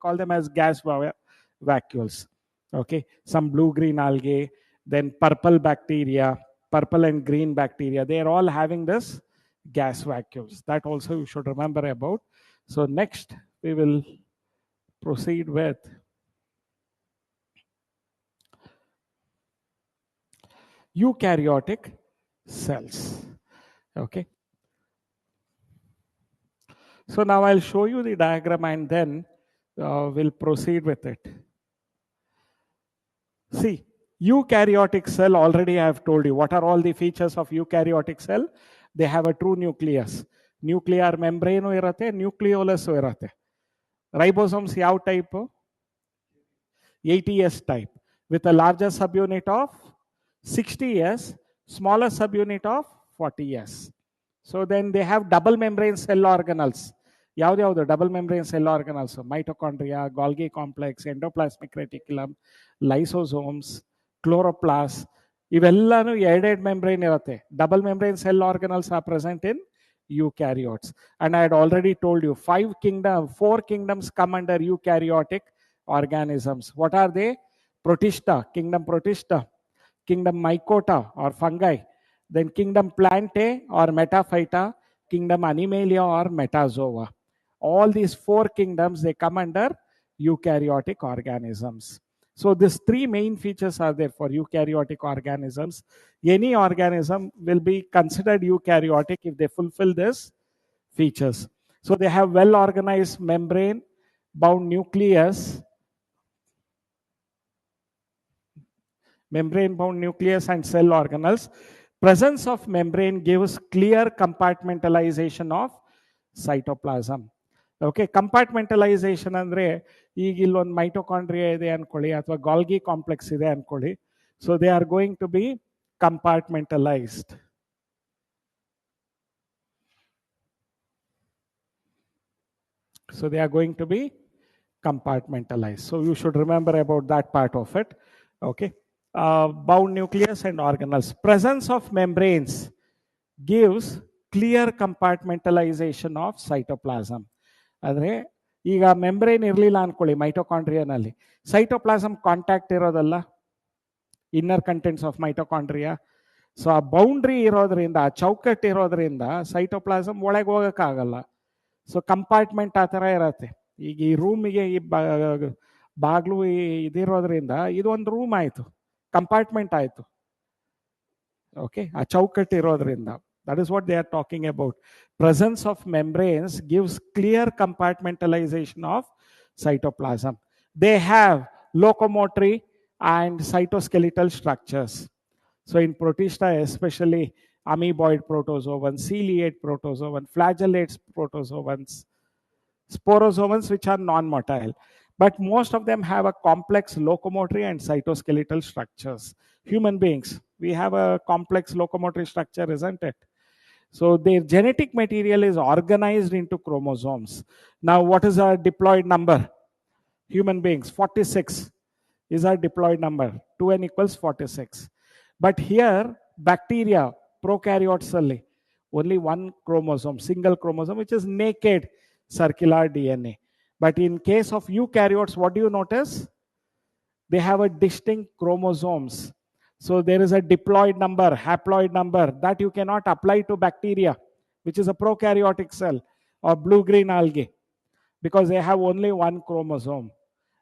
call them as gas vacuoles. Okay, some blue-green algae, then purple bacteria, purple and green bacteria, they are all having this gas vacuoles. That also you should remember about. So next we will proceed with eukaryotic cells. Okay. So now I'll show you the diagram and then we'll proceed with it. See, eukaryotic cell, already I have told you. What are all the features of eukaryotic cell? They have a true nucleus. Nuclear membrane irate, nucleolus irate. Ribosomes yav type? 80s type. With a larger subunit of 60s, smaller subunit of 40s. So then they have double membrane cell organelles. ಯಾವ್ದು double membrane cell organelles? Mitochondria, Golgi complex, endoplasmic reticulum, lysosomes, chloroplast. ಇವೆಲ್ಲನೂ ಎರಡೆರಡು membrane ಇರುತ್ತೆ. Double membrane cell organelles are present in eukaryotes. And I had already told you 4 kingdoms come under eukaryotic organisms. What are they? Protista, kingdom Mycota or fungi, then kingdom Plantae or Metaphyta, kingdom Animalia or Metazoa. All these 4 kingdoms, they come under eukaryotic organisms. So these 3 main features are there for eukaryotic organisms. Any organism will be considered eukaryotic if they fulfill these features. So they have well organized membrane bound nucleus, membrane bound nucleus and cell organelles. Presence of membrane gives clear compartmentalization of cytoplasm. Okay, compartmentalization andre ಈಗ ಇಲ್ಲೊಂದು mitochondria ಇದೆ ಅನ್ಕೊಳ್ಳಿ ಅಥವಾ Golgi complex ಇದೆ ಅನ್ಕೊಳ್ಳಿ. So they are going to be compartmentalized. So they are going to be compartmentalized. So you should remember about that part of it. Okay. Bound nucleus and organelles. Presence of membranes gives clear compartmentalization of cytoplasm. ಅಂದರೆ ಈಗ membrane ಇರಲಿಲ್ಲ ಅನ್ಕೊಳ್ಳಿ ಮೈಟೊಕಾಂಡ್ರಿಯಾನಲ್ಲಿ, cytoplasm contact ಇರೋದಲ್ಲ inner contents of mitochondria. So ಆ boundary ಇರೋದ್ರಿಂದ, ಆ ಚೌಕಟ್ಟು ಇರೋದ್ರಿಂದ ಸೈಟೋಪ್ಲಾಸಮ್ ಒಳಗೆ ಹೋಗೋಕ್ಕಾಗಲ್ಲ. ಸೊ ಕಂಪಾರ್ಟ್ಮೆಂಟ್ ಆ ಥರ ಇರತ್ತೆ. ಈಗ ಈ ರೂಮಿಗೆ ಈ ಬಾಗ್ಲು ಇದಿರೋದ್ರಿಂದ ಇದೊಂದು ರೂಮ್ ಆಯಿತು, ಕಂಪಾರ್ಟ್ಮೆಂಟ್ ಆಯಿತು. ಓಕೆ, ಆ ಚೌಕಟ್ಟು ಇರೋದ್ರಿಂದ. That is what they are talking about. Presence of membranes gives clear compartmentalization of cytoplasm. They have locomotory and cytoskeletal structures. So in Protista, especially amoeboid protozoans, ciliate protozoans, flagellates protozoans, sporozoans which are non-motile. But most of them have a complex locomotory and cytoskeletal structures. Human beings, we have a complex locomotory structure, isn't it? So their genetic material is organized into chromosomes. Now what is our diploid number? Human beings, 46 is our diploid number. 2n equals 46. But here, bacteria, prokaryotes, only one chromosome, single chromosome, which is naked circular DNA. But in case of eukaryotes, what do you notice? They have a distinct chromosomes. So there is a diploid number, haploid number that you cannot apply to bacteria, which is a prokaryotic cell, or blue-green algae, because they have only one chromosome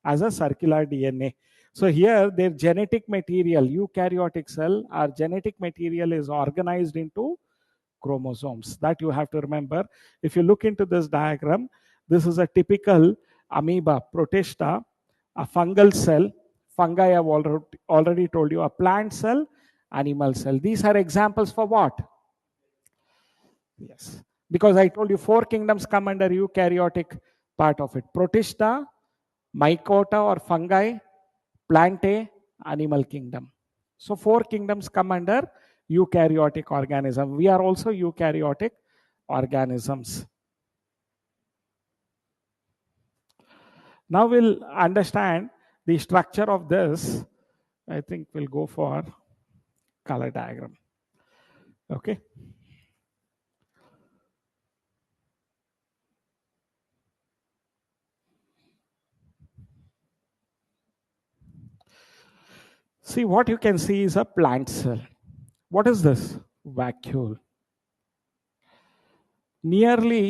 as a circular DNA. So here their genetic material, eukaryotic cell, our genetic material is organized into chromosomes. That you have to remember. If you look into this diagram, this is a typical amoeba, protista, a fungal cell. Fungi I have already told you, a plant cell, animal cell. These are examples for what? Yes, because I told you 4 kingdoms come under eukaryotic part of it. Protista, mycota or fungi, plantae, animal kingdom. So 4 kingdoms come under eukaryotic organism. We are also eukaryotic organisms. Now we'll understand the structure of this. I think we'll go for color diagram. Okay. See, what you can see is a plant cell. What is this? Vacuole. Nearly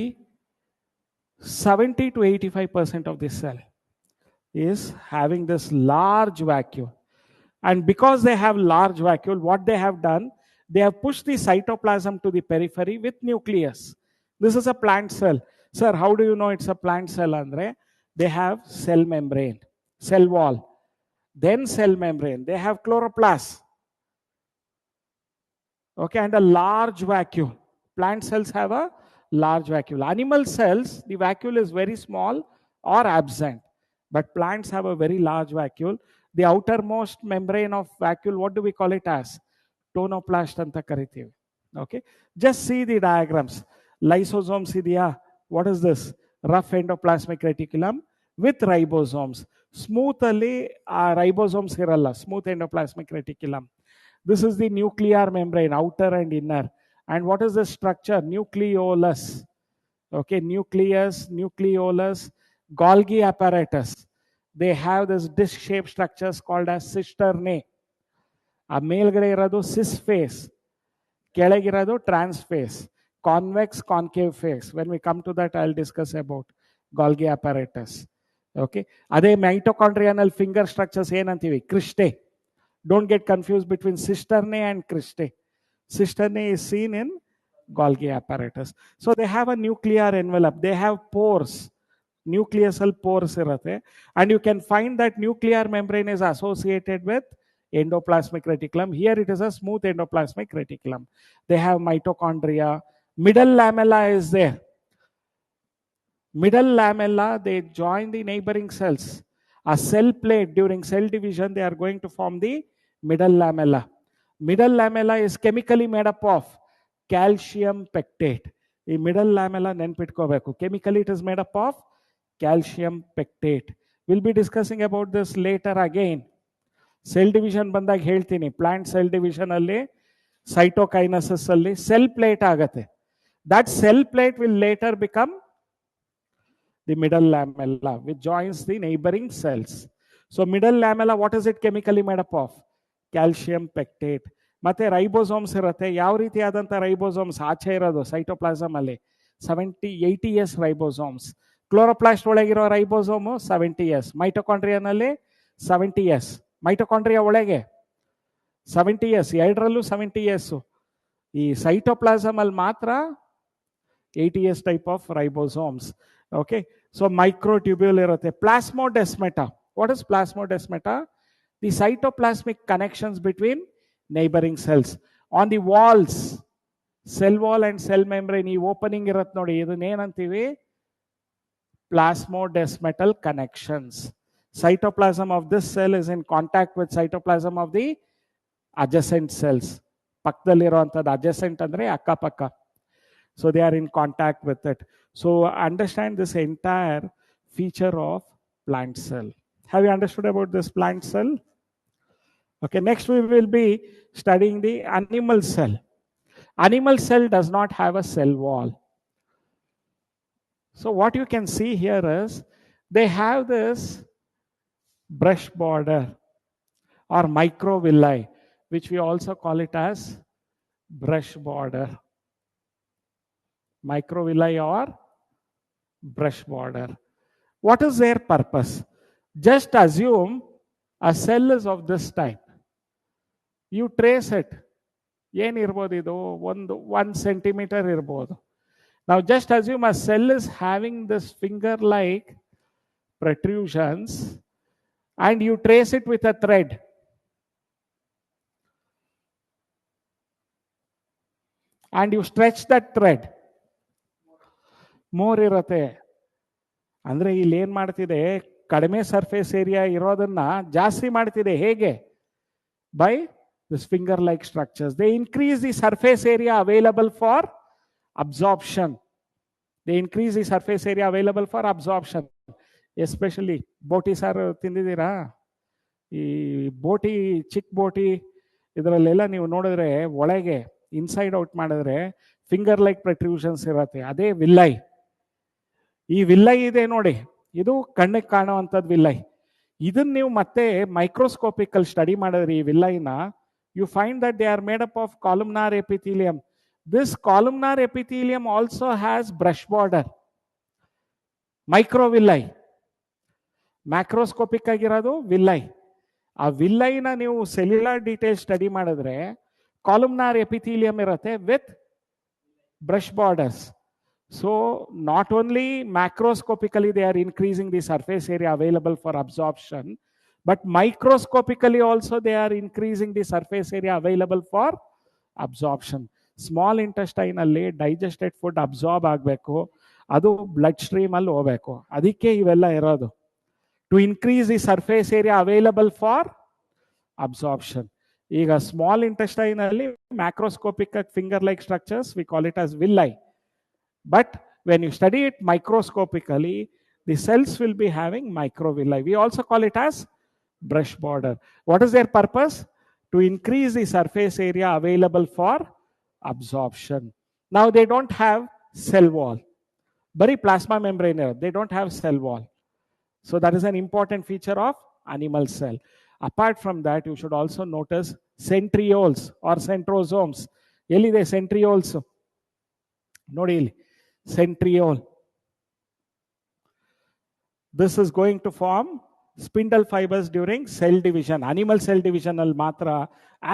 70 to 85% of this cell is having this large vacuole. And because they have large vacuole, what they have done, they have pushed the cytoplasm to the periphery with nucleus. This is a plant cell. Sir, how do you know it's a plant cell, Andre? They have cell membrane, cell wall, then cell membrane. They have chloroplast. Okay, and a large vacuole. Plant cells have a large vacuole. Animal cells, the vacuole is very small or absent. But plants have a very large vacuole. The outermost membrane of vacuole, what do we call it as? Tonoplast anta karitivi. Okay, just see the diagrams. Lysosomes idea. What is this? Rough endoplasmic reticulum with ribosomes. Smooth alli ribosomes iralla. Smooth endoplasmic reticulum. This is the nuclear membrane, outer and inner. And what is the structure? Nucleolus. Okay, nucleus, nucleolus, Golgi apparatus. They have this disc-shaped structures called as cisternae. ಆ ಮೇಲ್ಗಡೆ ಇರೋದು cis face, ಕೆಳಗಿರೋದು trans face, convex concave face. When we come to that I will discuss about Golgi apparatus. Okay, ಅದೇ mitochondrial finger structures ಏನಂತೀವಿ? Cristae. Don't get confused between cisternae and cristae. Cisternae is seen in Golgi apparatus. So they have a nuclear envelope. They have pores, nucleusal pores irate, and you can find that nuclear membrane is associated with endoplasmic reticulum. Here it is a smooth endoplasmic reticulum. They have mitochondria. Middle lamella is there. Middle lamella, they join the neighboring cells. A cell plate, during cell division, they are going to form the middle lamella. Middle lamella is chemically made up of calcium pectate. The middle lamella nenpitkobeku. Chemically it is made up of calcium pectate. We'll be discussing about this later again. Cell division bandag heltini. Plant cell division alli, cytokinesis alli cell plate agate. That cell plate will later become the middle lamella, which joins the neighboring cells. So middle lamella, what is it chemically made up of? Calcium pectate. ಮತ್ತೆ ribosomes ಇರುತ್ತೆ. ಯಾವ ರೀತಿಯಾದಂಥ ribosomes ಆಚೆ ಇರೋದು cytoplasm ಅಲ್ಲಿ? 80 years ribosomes. Chloroplast ಒಳಗಿರೋ ribosome 70 years. ಮೈಟೋಕಾಂಡ್ರಿಯಾನಲ್ಲಿ 70 years. Mitochondria ಒಳಗೆ 70 years. ಎರಡರಲ್ಲೂ 70 years. ಈ ಸೈಟೋಪ್ಲಾಸಮ್ ಅಲ್ಲಿ ಮಾತ್ರ 80 years type of ribosomes. Okay, so microtubule irutte. Plasmodesmata. What is plasmodesmata? The cytoplasmic connections between neighboring cells. On the walls, cell wall and cell membrane, ee opening irutte nodi, idun enantivi? Plasmodesmatal connections. Cytoplasm of this cell is in contact with cytoplasm of the adjacent cells. Pakkadalli iruvanthadu adjacent andre akka pakka. So they are in contact with it. So understand this entire feature of plant cell. Have you understood about this plant cell? Okay, next we will be studying the animal cell. Animal cell does not have a cell wall. So what you can see here is they have this brush border or microvilli, which we also call it as brush border. Microvilli or brush border. What is their purpose? Just assume a cell is of this type. You trace it. ಏನು ಇರ್ಬೋದು ಇದು? 1 centimeter ಇರ್ಬೋದು. Now just assume a cell is having this finger-like protrusions and you trace it with a thread. And you stretch that thread. More ಇರುತ್ತೆ. ಅಂದ್ರೆ ಇಲ್ಲಿ ಏನ್ ಮಾಡ್ತಿದೆ? ಕಡಿಮೆ ಸರ್ಫೇಸ್ ಏರಿಯಾ ಇರೋದನ್ನ ಜಾಸ್ತಿ ಮಾಡ್ತಿದೆ. ಹೇಗೆ? By this finger like structures. They increase the surface area available for absorption. They increase the surface area available for absorption. Especially ಬೋಟಿ ಸಾರು ತಿಂದಿದ್ದೀರಾ? ಈ ಬೋಟಿ, ಚಿಕ್ ಬೋಟಿ ಇದರಲ್ಲೆಲ್ಲ ನೀವು ನೋಡಿದ್ರೆ ಒಳಗೆ ಇನ್ಸೈಡ್ ಔಟ್ ಮಾಡಿದ್ರೆ ಫಿಂಗರ್ ಲೈಕ್ ಪ್ರೊಟ್ರೂಷನ್ಸ್ ಇರುತ್ತೆ. ಅದೇ ವಿಲ್ಲೈ. ಈ ವಿಲ್ಲೈ ಇದೆ ನೋಡಿ, ಇದು ಕಣ್ಣಿಗೆ ಕಾಣುವಂಥದ್ದು ವಿಲ್ಲೈ. ಇದನ್ನ ನೀವು ಮತ್ತೆ ಮೈಕ್ರೋಸ್ಕೋಪಿಕಲ್ ಸ್ಟಡಿ ಮಾಡಿದ್ರಿ ಈ ವಿಲ್ಲೈನ, you find that they are made up of columnar epithelium. This columnar epithelium also has brush border. Microvilli. Macroscopic ಆಗಿರೋದು ವಿಲ್ಲೈ. ಆ ವಿಲ್ಲೈನ ನೀವು ಸೆಲ್ಯುಲರ್ ಡೀಟೇಲ್ ಸ್ಟಡಿ ಮಾಡಿದ್ರೆ ಕಾಲಮ್ನಾರ್ ಎಪಿಥೀಲಿಯಂ ಇರುತ್ತೆ with brush borders. So not only macroscopically they are increasing the surface area available for absorption, but microscopically also they are increasing the surface area available for absorption. Small intestine ಅಲ್ಲಿ digested food absorb ಆಗಬೇಕು, ಅದು blood stream ಅಲ್ಲಿ ಹೋಗಬೇಕು, ಅದಕ್ಕೆ ಇವೆಲ್ಲ ಇರೋದು. To increase the surface area available for absorption. ಈಗ small intestine ಅಲ್ಲಿ macroscopic finger like structures we call it as villi. But when you study it microscopically, the cells will be having microvilli. We also call it as brush border. What is their purpose? To increase the surface area available for absorption. Now they don't have cell wall. Bari plasma membrane, they don't have cell wall. So that is an important feature of animal cell. Apart from that, you should also notice centrioles or centrosomes. Elide centrioles. Nodi illi. Centriole. This is going to form spindle fibers during cell division. Animal cell division al matra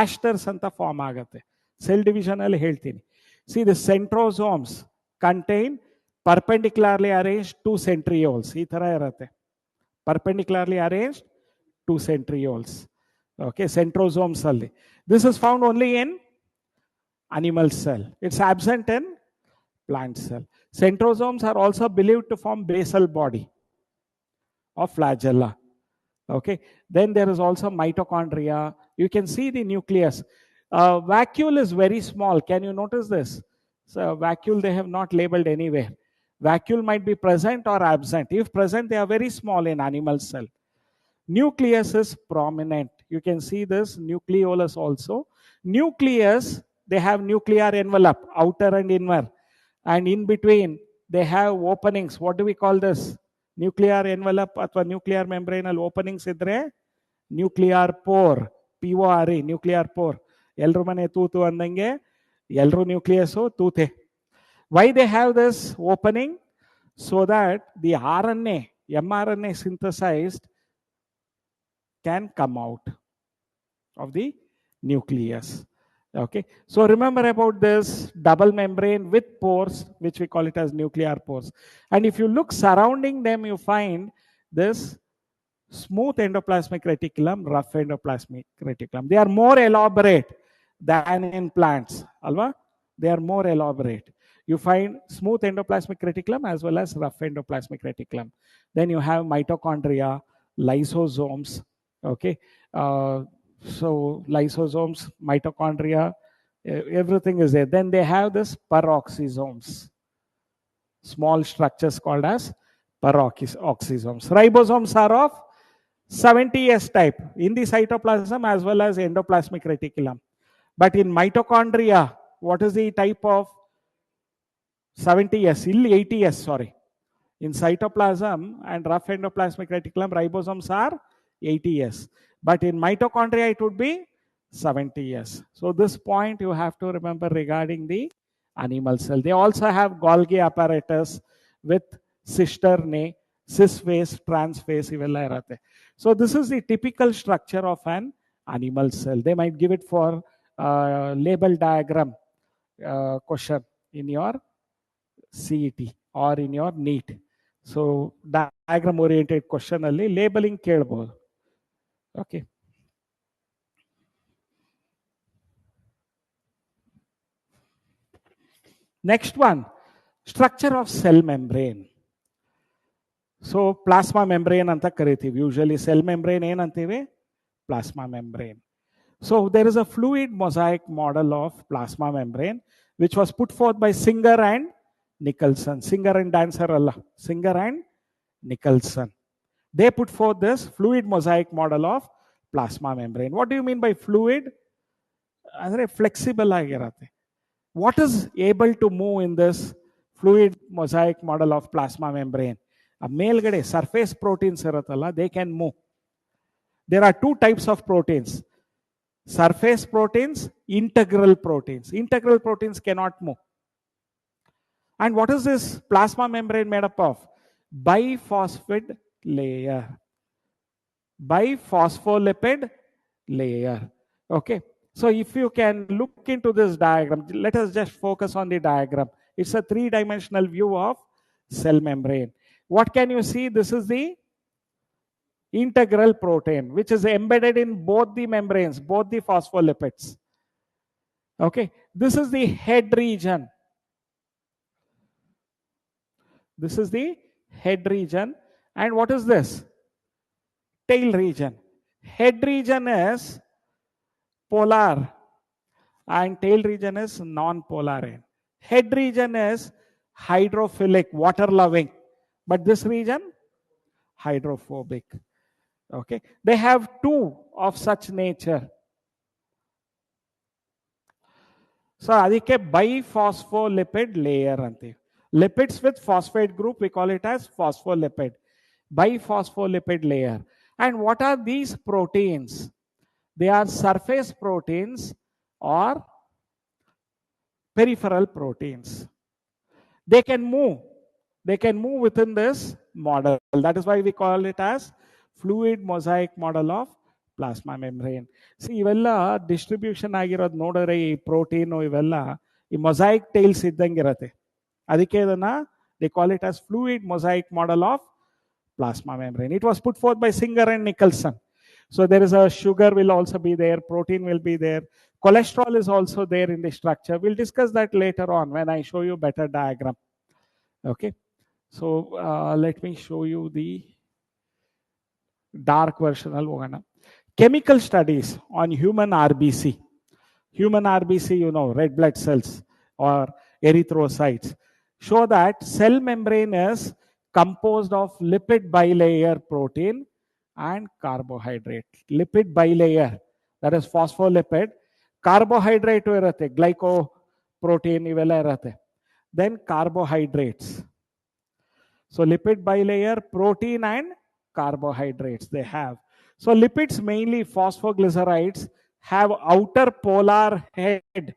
asters anta form agate. Cell division alli heltini. See, the centrosomes contain perpendicularly arranged two centrioles. Ee tara irutte. Perpendicularly arranged two centrioles. Okay, centrosomes alli. This is found only in animal cell. It's absent in plant cell. Centrosomes are also believed to form basal body of flagella. Okay, then there is also mitochondria. You can see the nucleus. Vacuole is very small. Can you notice this? So vacuole they have not labeled anywhere. Vacuole might be present or absent. If present, they are very small in animal cell. Nucleus is prominent. You can see this nucleolus also. Nucleus, they have nuclear envelope, outer and inner. And in between, they have openings. What do we call this? Nuclear envelope ಅಥವಾ nuclear membrane ಅಲ್ಲಿ openings ಇದ್ರೆ nuclear pore, PORE, nuclear pore. ಎಲ್ರು ಮನೆ ತೂತು ಅಂದಂಗೆ ಎಲ್ರು nucleus ತೂತೆ. Why they have this opening? So that the RNA, mRNA synthesized can come out of the nucleus. Okay, so remember about this double membrane with pores, which we call it as nuclear pores. And if you look surrounding them, you find this smooth endoplasmic reticulum, rough endoplasmic reticulum. They are more elaborate than in plants. Alva? They are more elaborate. You find smooth endoplasmic reticulum as well as rough endoplasmic reticulum. Then you have mitochondria, lysosomes. Okay. So lysosomes, mitochondria, everything is there. Then they have this peroxisomes, small structures called as peroxisomes. Ribosomes are of 70S type in the cytoplasm as well as endoplasmic reticulum. But in mitochondria, what is the type of 70S? 80S, sorry. In cytoplasm and rough endoplasmic reticulum, ribosomes are 80S. But in mitochondria, it would be 70S. So this point you have to remember regarding the animal cell. They also have Golgi apparatus with cisternæ, cis phase, trans phase, ivella irutte. So this is the typical structure of an animal cell. They might give it for label diagram question in your CET or in your NEET. So diagram oriented question alli labeling kelbodu. Okay. Next one, structure of cell membrane. So plasma membrane anta kariತೀವಿ. Usually cell membrane ಏನು ಅಂತೀವಿ? Plasma membrane. So there is a fluid mosaic model of plasma membrane which was put forth by Singer and Nicholson. Singer and dancer alla. Singer and Nicholson. They put forth this fluid mosaic model of plasma membrane. What do you mean by fluid? Andre flexible ಆಗಿರುತ್ತೆ. What is able to move in this fluid mosaic model of plasma membrane? A ಮೇಲ್ಗಡೆ surface proteins ಇರುತ್ತಲ್ಲ, they can move. There are two types of proteins: surface proteins, integral proteins. Integral proteins cannot move. And what is this plasma membrane made up of? Biphosphid layer. Biphospholipid layer. Okay. So if you can look into this diagram, let us just focus on the diagram. It's a three-dimensional view of cell membrane. What can you see? This is the integral protein, which is embedded in both the membranes, both the phospholipids. Okay. This is the head region. This is the head region. And what is this? Tail region. Head region is polar and tail region is non-polar. Head region is hydrophilic, water loving, but this region hydrophobic. Okay, they have two of such nature. So adike biphospholipid layer ante. Lipids with phosphate group, we call it as phospholipid. Biphospholipid layer. And what are these proteins? They are surface proteins or peripheral proteins. They can move. They can move within this model. That is why we call it as fluid mosaic model of plasma membrane. See, iವೆಲ್ಲ distribution ಆಗಿರೋದು ನೋಡಿದ್ರೆ ಈ protein ಇವೆಲ್ಲ ಈ mosaic tiles ಇದ್ದಂಗೆ ಇರುತ್ತೆ. ಅದಕ್ಕೆ ಇದನ್ನ they call it as fluid mosaic model of plasma membrane. It was put forth by Singer and Nicholson. So there is a sugar will also be there, protein will be there, cholesterol is also there in the structure. We'll discuss that later on when I show you better diagram. Okay, so let me show you the dark version. Chemical studies on human RBC. Human RBC, you know, red blood cells or erythrocytes, show that cell membrane is composed of lipid bilayer protein and carbohydrate. Lipid bilayer, that is phospholipid. Carbohydrate irate, glycoprotein ivella irate. Then carbohydrates. So lipid bilayer, protein and carbohydrates they have. So lipids, mainly phosphoglycerides, have outer polar head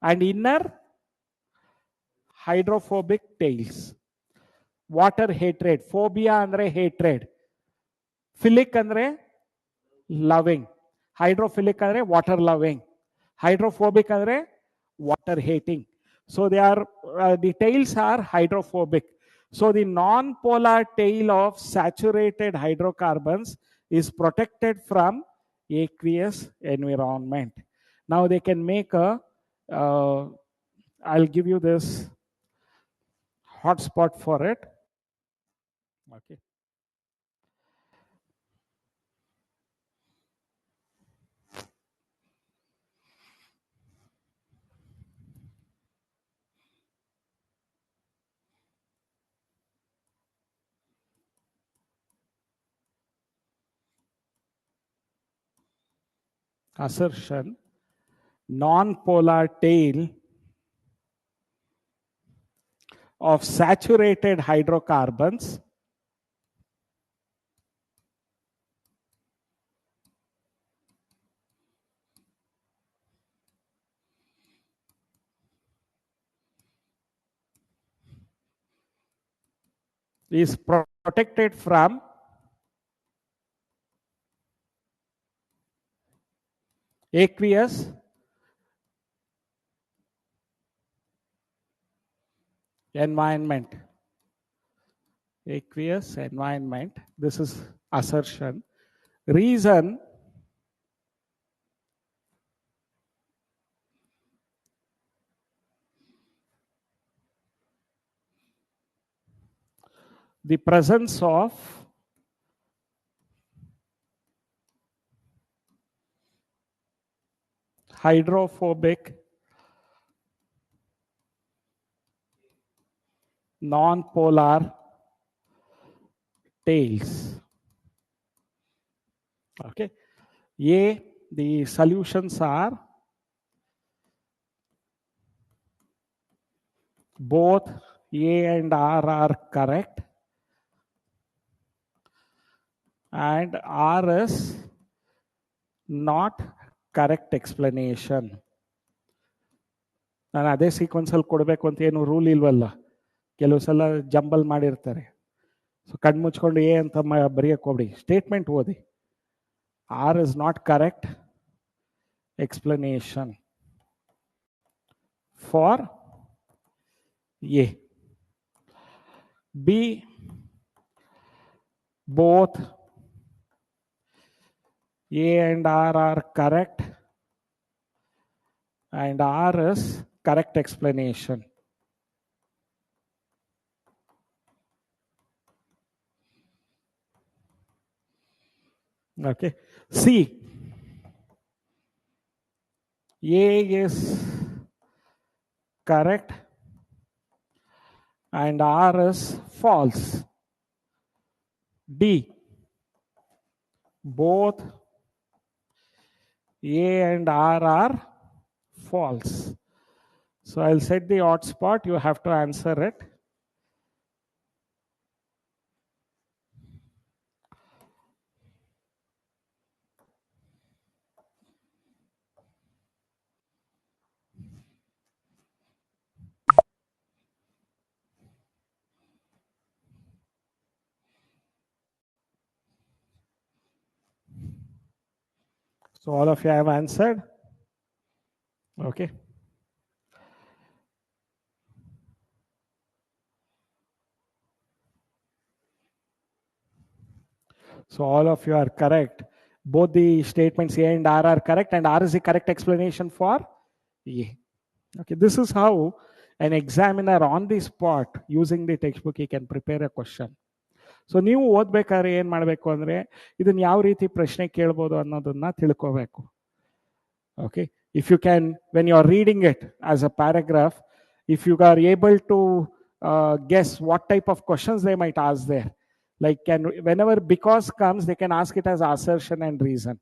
and inner hydrophobic tails. Water hatred. Phobia andre hatred. Philic andre loving. Hydrophilic andre water loving. Hydrophobic andre water hating. So they are the tails are hydrophobic. So the non-polar tail of saturated hydrocarbons is protected from aqueous environment. Now they can make a, I'll give you this hotspot for it. Okay. Assertion, non-polar tail of saturated hydrocarbons is protected from aqueous environment. Aqueous environment. This is assertion. Reason, the presence of hydrophobic non-polar tails. Okay. A, the solutions are both A and R are correct. and R is not correct explanation. ನಾನು ಅದೇ ಸೀಕ್ವೆನ್ಸಲ್ಲಿ ಕೊಡಬೇಕು ಅಂತ ಏನು rule ಇಲ್ವಲ್ಲ, ಕೆಲವು ಸಲ jumble ಮಾಡಿರ್ತಾರೆ. So ಕಣ್ಣು ಮುಚ್ಕೊಂಡು ಎ ಅಂತ ಬರೆಯಕ್ಕೆ ಹೋಗ್ಬಿಡಿ, ಸ್ಟೇಟ್ಮೆಂಟ್ ಓದಿ. R is not correct explanation for A. B, both A and R are correct and R is correct explanation. Okay. C, A is correct and R is false. D, both A and R are false. So I'll set the odd spot, you have to answer it. So all of you have answered? Okay. So all of you are correct. Both the statements A and R are correct, and R is the correct explanation for A. Okay, this is how an examiner on the spot using the textbook he can prepare a question. So ನೀವು ಓದ್ಬೇಕಾದ್ರೆ ಏನು ಮಾಡಬೇಕು ಅಂದರೆ ಇದನ್ನ ಯಾವ ರೀತಿ ಪ್ರಶ್ನೆ ಕೇಳ್ಬೋದು ಅನ್ನೋದನ್ನ ತಿಳ್ಕೋಬೇಕು. Okay, if you can, when you are reading it as a paragraph, if you are able to guess what type of questions they might ask there, like whenever because comes, they can ask it as assertion and reason.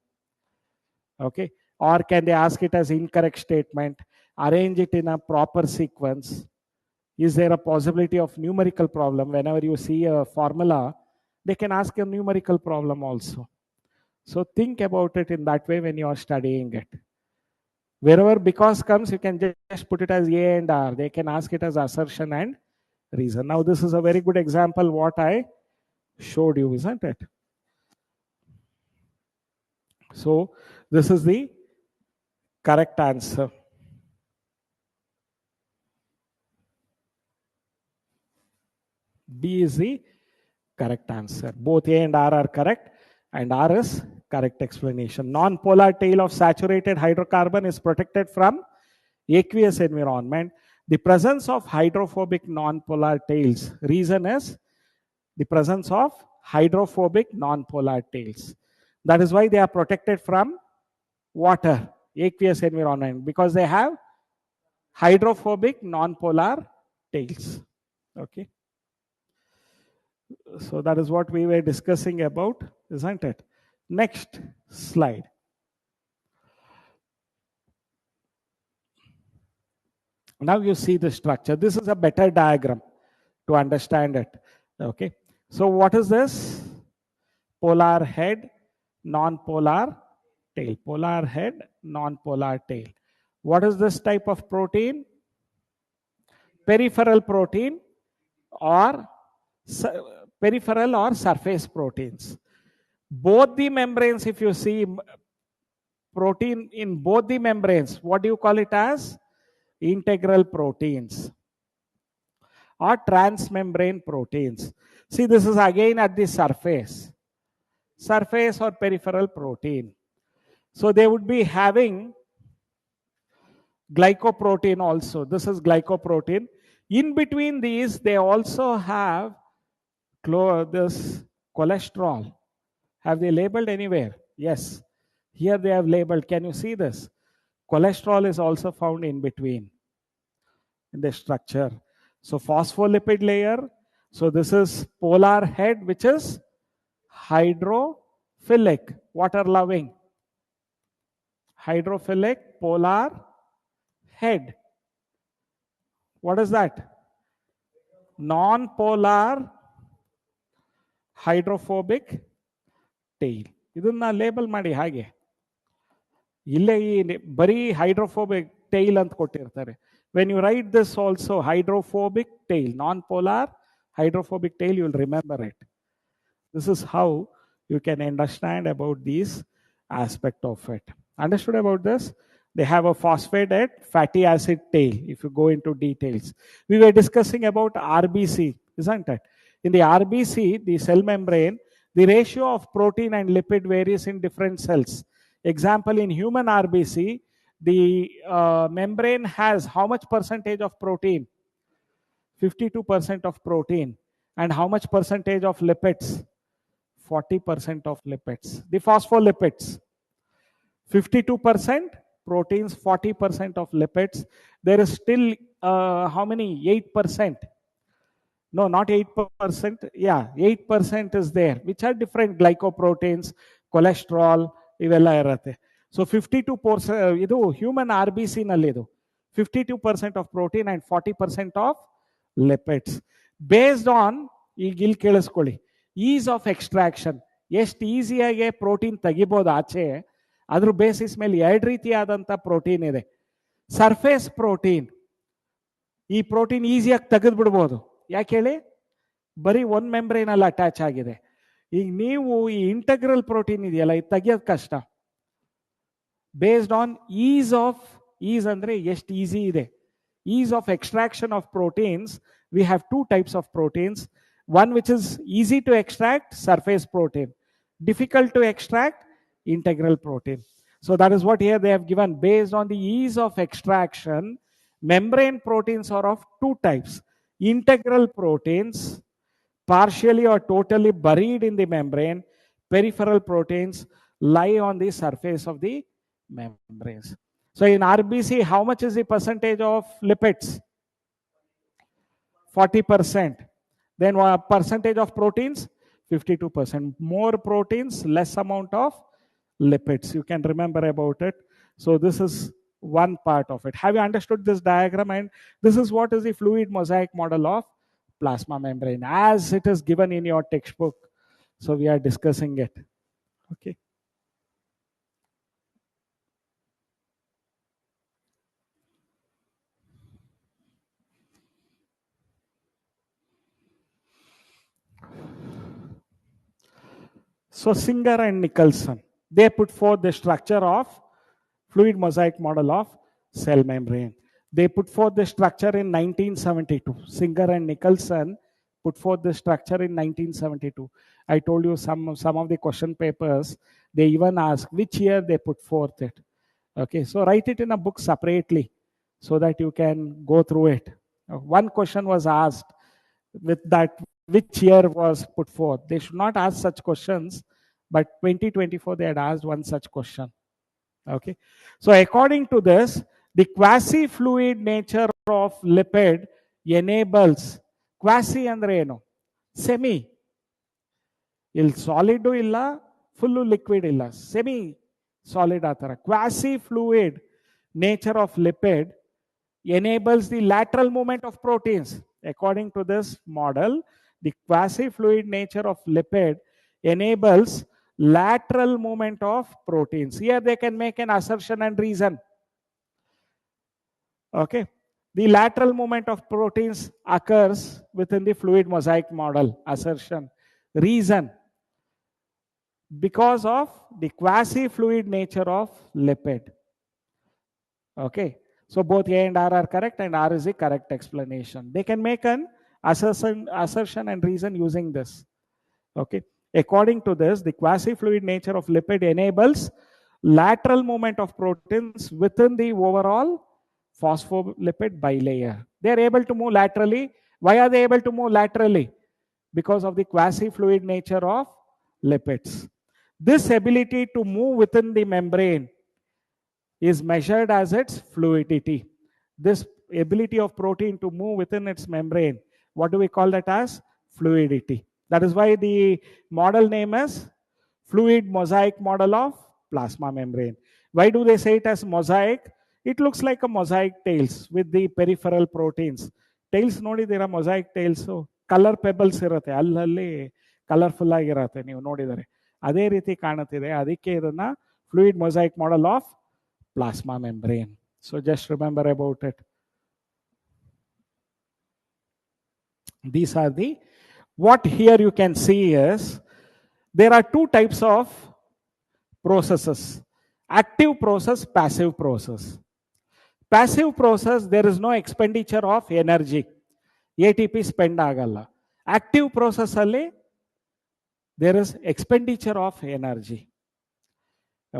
Okay, or can they ask it as incorrect statement, arrange it in a proper sequence. Is there a possibility of numerical problem? Whenever you see a formula, they can ask a numerical problem also. So think about it in that way when you are studying it. Wherever because comes, you can just put it as A and R. They can ask it as assertion and reason. Now this is a very good example what I showed you, isn't it? So this is the correct answer. B is the correct answer. Both A and R are correct, and R is correct explanation. Non-polar tail of saturated hydrocarbon is protected from aqueous environment. The presence of hydrophobic non-polar tails. Reason is the presence of hydrophobic non-polar tails. That is why they are protected from water, aqueous environment, because they have hydrophobic non-polar tails. Okay. So that is what we were discussing about, isn't it? Next slide. Now you see the structure. This is a better diagram to understand it. Okay. So what is this? Polar head, non-polar tail. Polar head, non-polar tail. What is this type of protein? Peripheral protein or peripheral or surface proteins. Both the membranes, if you see protein in both the membranes, what do you call it as? Integral proteins or transmembrane proteins. See, this is again at the surface. Surface or peripheral protein. So they would be having glycoprotein also. This is glycoprotein. In between these, they also have this cholesterol. Have they labeled anywhere? Yes. Here they have labeled. Can you see this? Cholesterol is also found in between in the structure. So phospholipid layer. So this is polar head, which is hydrophilic, water loving. Hydrophilic polar head. What is that? Non-polar hydrophobic tail. ಇದನ್ನ label ಮಾಡಿ ಹಾಗೆ. ಇಲ್ಲೇ ಈ ಬರೀ hydrophobic tail ಅಂತ ಕೊಟ್ಟಿರ್ತಾರೆ. When you write this also hydrophobic tail, non polar hydrophobic tail, you will remember it. This is how you can understand about these aspect of it. Understood about this? They have a phosphated fatty acid tail, if you go into details. We were discussing about RBC, isn't it? In the RBC, the cell membrane, the ratio of protein and lipid varies in different cells. Example, in human RBC, the membrane has how much percentage of protein? 52% of protein. And how much percentage of lipids? 40% of lipids. The phospholipids, 52% proteins, 40% of lipids. There is still how many? 8%. No, not 8%. Yeah, 8% is there, which are different glycoproteins, cholesterol, ivella irate. So 52%, idu human RBC nallidu. 52% of protein and 40% of lipids. Based on, ಈಗ ಇಲ್ಲಿ ಕೇಳಿಸ್ಕೊಳ್ಳಿ, is of extraction, ಎಷ್ಟು ಈಸಿಯಾಗಿ protein ತೆಗಿಬೋದು ಆಚೆ, ಅದ್ರ basis ಮೇಲೆ ಎರಡು ರೀತಿಯಾದಂಥ ಪ್ರೋಟೀನ್ ಇದೆ. ಸರ್ಫೇಸ್ ಪ್ರೋಟೀನ್, ಈ ಪ್ರೋಟೀನ್ ಈಸಿಯಾಗಿ ತೆಗೆದ್ಬಿಡ್ಬೋದು. ಯಾಕೆ ಹೇಳಿ? ಬರೀ ಒಂದು ಮೆಂಬ್ರೇನಲ್ಲಿ ಅಟ್ಯಾಚ್ ಆಗಿದೆ. ಈಗ ನೀವು ಈ ಇಂಟಗ್ರಲ್ ಪ್ರೋಟೀನ್ ಇದೆಯಲ್ಲ, ಇದು ತೆಗಿಯೋದು ಕಷ್ಟ. ಬೇಸ್ಡ್ ಆನ್ ಈಸ್ ಅಂದ್ರೆ ಎಷ್ಟು ಈಸಿ ಇದೆ. Ease of extraction of proteins, we have two types of proteins. One which is easy to extract, surface protein. Difficult to extract, integral protein. So that is what here they have given. Based on the ease of extraction, membrane proteins are of two types. Integral proteins, partially or totally buried in the membrane. Peripheral proteins lie on the surface of the membranes. So in RBC, how much is the percentage of lipids? 40%. Then what percentage of proteins? 52%. More proteins, less amount of lipids. You can remember about it. So this is one part of it. Have you understood this diagram? And this is what is the fluid mosaic model of plasma membrane as it is given in your textbook. So we are discussing it. Okay. So Singer and Nicholson, they put forth the structure of fluid mosaic model of cell membrane. They put forth the structure in 1972. Singer and Nicholson put forth the structure in 1972. I told you some of the question papers, they even ask which year they put forth it. Okay, so write it in a book separately so that you can go through it. One question was asked with that, which year was put forth. They should not ask such questions, but 2024 they had asked one such question. Okay, so according to this, the quasi-fluid nature of lipid enables, quasi andre eno? Semi. Il solid illa, full liquid illa, semi solid atara. Quasi-fluid nature of lipid enables the lateral movement of proteins. According to this model, the quasi-fluid nature of lipid enables lateral movement of proteins. Here they can make an assertion and reason. Okay, the lateral movement of proteins occurs within the fluid mosaic model. Assertion, reason, because of the quasi-fluid nature of lipid. Okay, so both A and R are correct, and R is the correct explanation. They can make an assertion and reason using this. Okay, according to this, the quasi-fluid nature of lipid enables lateral movement of proteins within the overall phospholipid bilayer. They are able to move laterally. Why are they able to move laterally? Because of the quasi-fluid nature of lipids. This ability to move within the membrane is measured as its fluidity. This ability of protein to move within its membrane, what do we call that as? Fluidity. That is why the model name is fluid mosaic model of plasma membrane. Why do they say it as mosaic? It looks like a mosaic tails with the peripheral proteins. Tails nodidira, mosaic tails, so color pebbles irutte, allalli colorful agirate, ನೀವು ನೋಡಿದರೆ ಅದೇ ರೀತಿ ಕಾಣುತ್ತಿದೆ. ಅದಕ್ಕೆ ಇದನ್ನ fluid mosaic model of plasma membrane. So just remember about it. These are the, what here you can see is there are two types of processes: active process, passive process. Passive process, there is no expenditure of energy, ATP spend agalla. Active process alli there is expenditure of energy.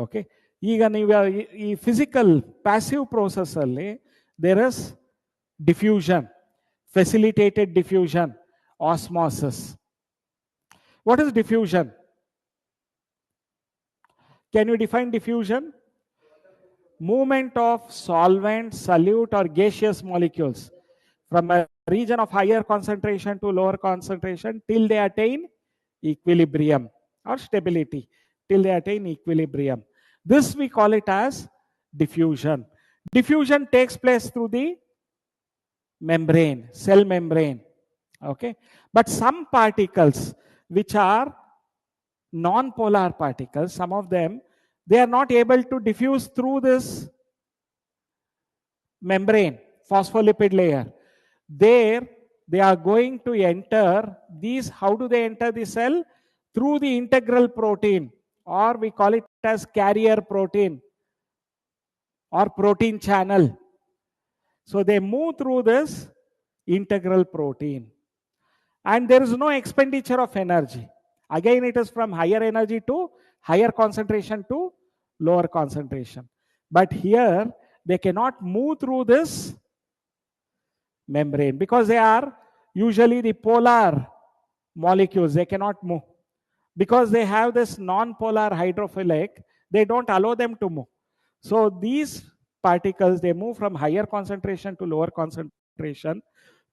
Okay, ಈಗ ನೀವು ಈ physical passive process ಅಲ್ಲಿ there is diffusion, facilitated diffusion, osmosis. What is diffusion? Can you define diffusion? Movement of solvent, solute or gaseous molecules from a region of higher concentration to lower concentration till they attain equilibrium or stability, till they attain equilibrium. This we call it as diffusion. Diffusion takes place through the membrane, cell membrane. Okay, but some particles which are non-polar particles, some of them, they are not able to diffuse through this membrane, phospholipid layer. There they are going to enter these. How do they enter the cell? Through the integral protein, or we call it as carrier protein or protein channel. So they move through this integral protein and there is no expenditure of energy. Again, it is from higher energy to higher concentration to lower concentration. But here they cannot move through this membrane because they are usually the polar molecules. They cannot move because they have this non-polar hydrophilic. They don't allow them to move. So these particles, they move from higher concentration to lower concentration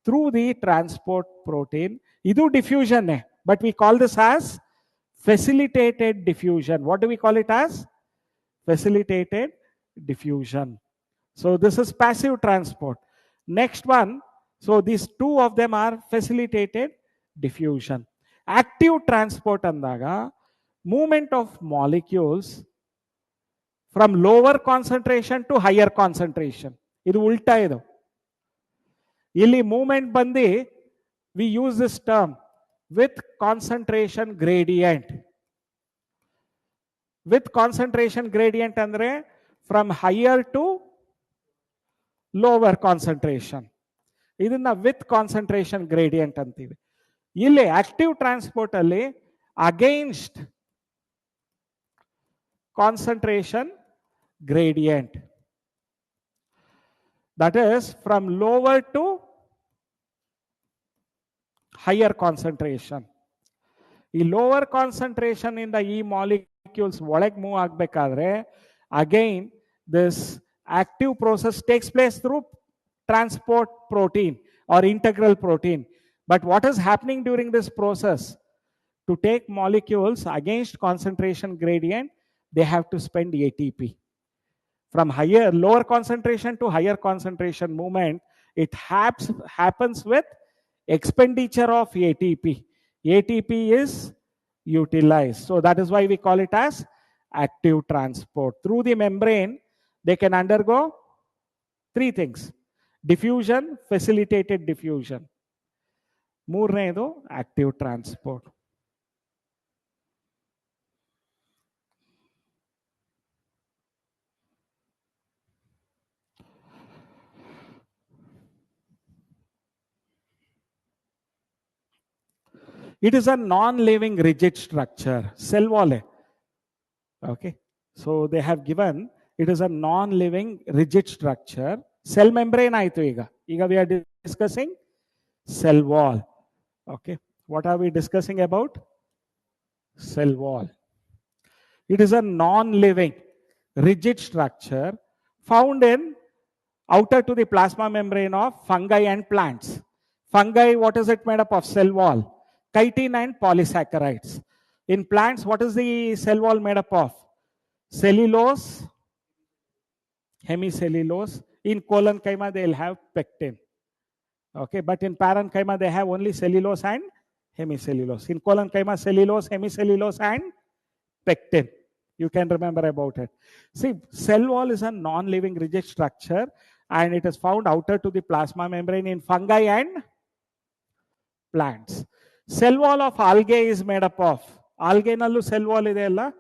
through the transport protein. Idu diffusion, but we call this as facilitated diffusion. What do we call it as? Facilitated diffusion. So this is passive transport. Next one, so these two of them are facilitated diffusion. Active transport andaga movement of molecules from lower concentration to higher concentration. Idu ulta idu. Illi movement bandi, we use this term with concentration gradient. With concentration gradient andre from higher to lower concentration. Idನ್ನ with concentration gradient ಅಂತೀವಿ. ಇಲ್ಲಿ active transport ಅಲ್ಲಿ against concentration gradient. That is from lower to higher concentration. ಈ lower concentration ಇಂದ ಈ molecules ಒಳಗೆ move ಆಗಬೇಕಾದ್ರೆ again this active process takes place through transport protein or integral protein. But what is happening during this process? To take molecules against concentration gradient, they have to spend ATP. From lower concentration to higher concentration movement, it happens with expenditure of ATP. ATP is utilized. So that is why we call it as active transport. Through the membrane, they can undergo three things: diffusion, facilitated diffusion. ಮೂರನೇದು active transport. It is a non-living rigid structure, cell wall. Okay, so they have given it is a non-living rigid structure. Cell membrane aitu iga we are discussing cell wall. Okay, what are we discussing about? Cell wall. It is a non-living rigid structure found in outer to the plasma membrane of fungi and plants. Fungi, what is it made up of? Cell wall, chitin and polysaccharides. In plants, what is the cell wall made up of? Cellulose, hemicellulose. In collenchyma, they will have pectin. Okay, but in parenchyma, they have only cellulose and hemicellulose. In collenchyma, cellulose, hemicellulose and Pectin. You can remember about it. See, cell wall is a non-living rigid structure and it is found outer to the plasma membrane in fungi and plants. Cell wall of algae is made up of, algae nallu cell wall ideyalla,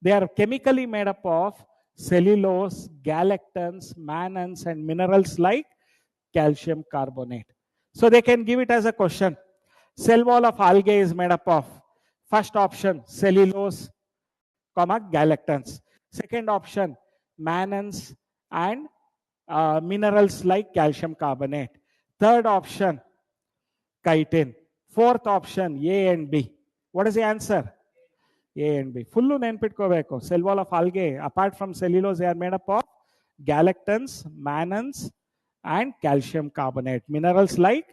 they are chemically made up of cellulose, galactans, mannans and minerals like calcium carbonate. So they can give it as a question. Cell wall of algae is made up of, first option cellulose, comma galactans. Second option mannans and minerals like calcium carbonate. Third option chitin. Fourth option A and B. What is the answer? A and B. Fullu nenpitkoveko. Cell wall of algae, apart from cellulose, they are made up of galactans, mannans, and calcium carbonate. Minerals like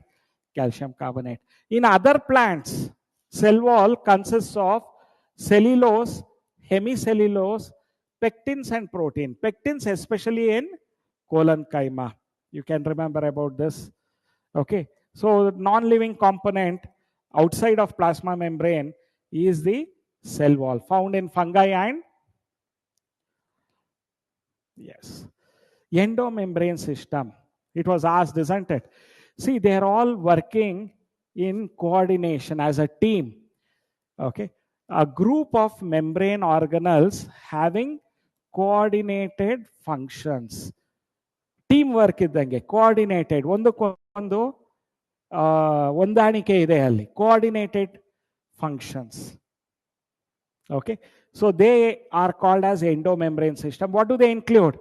calcium carbonate. In other plants, cell wall consists of cellulose, hemicellulose, pectins, and protein. Pectins, especially in colon-chyma. You can remember about this. Okay. So non-living component outside of plasma membrane is the cell wall found in fungi and yes, endomembrane system. It was asked, isn't it? See, they're all working in coordination as a team. Okay, a group of membrane organelles having coordinated functions. Teamwork ಇದ್ದಂಗೆ coordinated ಒಂದಕ್ಕೊಂದು ಹೊಂದಾಣಿಕೆ ಇದೆ ಅಲ್ಲಿ coordinated functions. Okay, so they are called as endomembrane system. What do they include?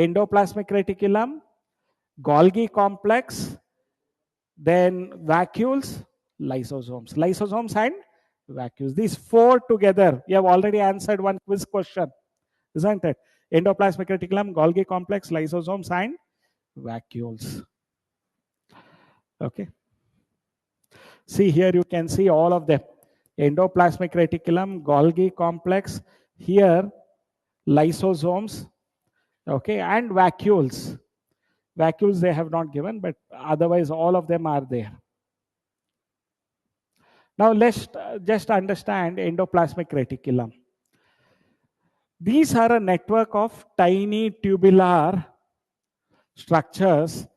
Endoplasmic reticulum, Golgi complex, then vacuoles, lysosomes and vacuoles. These four together, you have already answered one quiz question, isn't it? Endoplasmic reticulum, Golgi complex, lysosomes and vacuoles. Okay, see here you can see all of them. Endoplasmic reticulum, Golgi complex, here lysosomes, okay, and vacuoles. Vacuoles they have not given, but otherwise all of them are there. Now let's just understand endoplasmic reticulum. These are a network of tiny tubular structures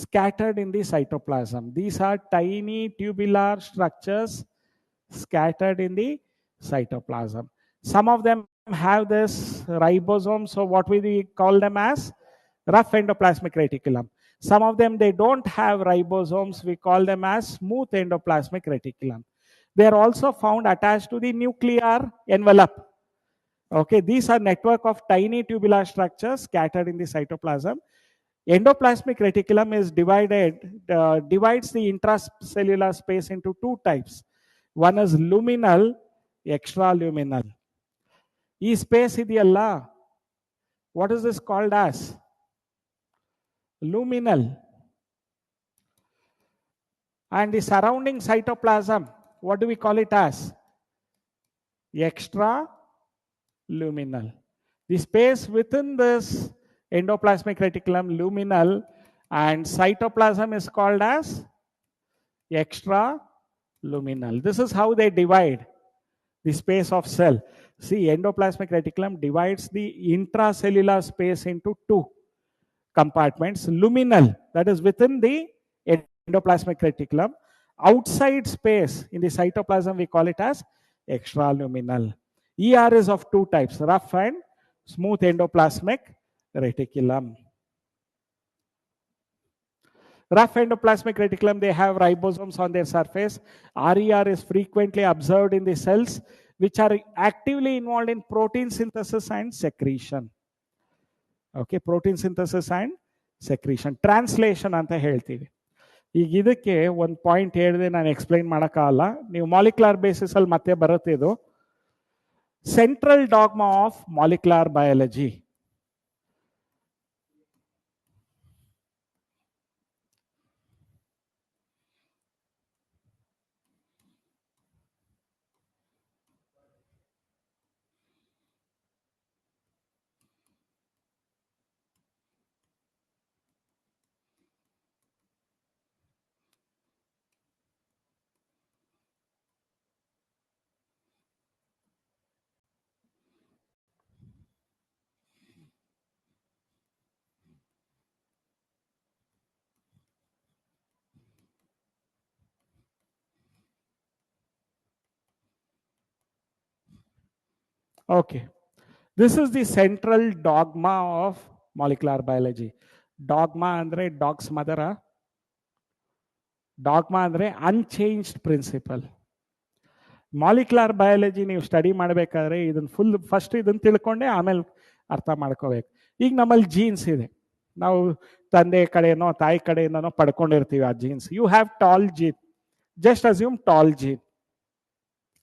scattered in the cytoplasm. These are tiny tubular structures scattered in the cytoplasm. Some of them have this ribosome, so what we call them as rough endoplasmic reticulum. Some of them they don't have ribosomes, we call them as smooth endoplasmic reticulum. They are also found attached to the nuclear envelope. Okay, these are network of tiny tubular structures scattered in the cytoplasm. Endoplasmic reticulum is divides the intracellular space into two types. One is luminal, extraluminal. ಈ space ಇದೆಯಲ್ಲ, what is this called as? Luminal. And the surrounding cytoplasm, what do we call it as? Extraluminal. The space within this endoplasmic reticulum, luminal, and cytoplasm is called as extraluminal. This is how they divide the space of cell. See, endoplasmic reticulum divides the intracellular space into two compartments. Luminal, that is within the endoplasmic reticulum. Outside space in the cytoplasm, we call it as extraluminal. ER is of two types, rough and smooth endoplasmic reticulum. Rough endoplasmic reticulum, they have ribosomes on their surface. RER is frequently observed in the cells which are actively involved in protein synthesis and secretion. Okay, protein synthesis and secretion. Translation ಅಂತ ಹೇಳ್ತೀವಿ. ಈಗ ಇದಕ್ಕೆ ಒಂದು point ಹೇಳಿದೆ ನಾನು explain ಮಾಡೋಕ್ಕಾಗಲ್ಲ, ನೀವು molecular basis ಅಲ್ಲಿ ಮತ್ತೆ ಬರುತ್ತೆ ಇದು. Central dogma of molecular biology. Okay. This is the central dogma of molecular biology. Dogma andre dog's mother. Dogma andre unchanged principle. Molecular biology ನೀವು ಸ್ಟಡಿ ಮಾಡಬೇಕಾದ್ರೆ ಇದನ್ನು ಫುಲ್ ಫಸ್ಟ್ ಇದನ್ನು ತಿಳ್ಕೊಂಡೆ ಆಮೇಲೆ ಅರ್ಥ ಮಾಡ್ಕೋಬೇಕು. ಈಗ ನಮ್ಮಲ್ಲಿ ಜೀನ್ಸ್ ಇದೆ, ನಾವು ತಂದೆ ಕಡೆನೋ ತಾಯಿ ಕಡೆಯಿಂದನೋ ಪಡ್ಕೊಂಡಿರ್ತೀವಿ ಆ genes. You have tall gene, just assume tall gene.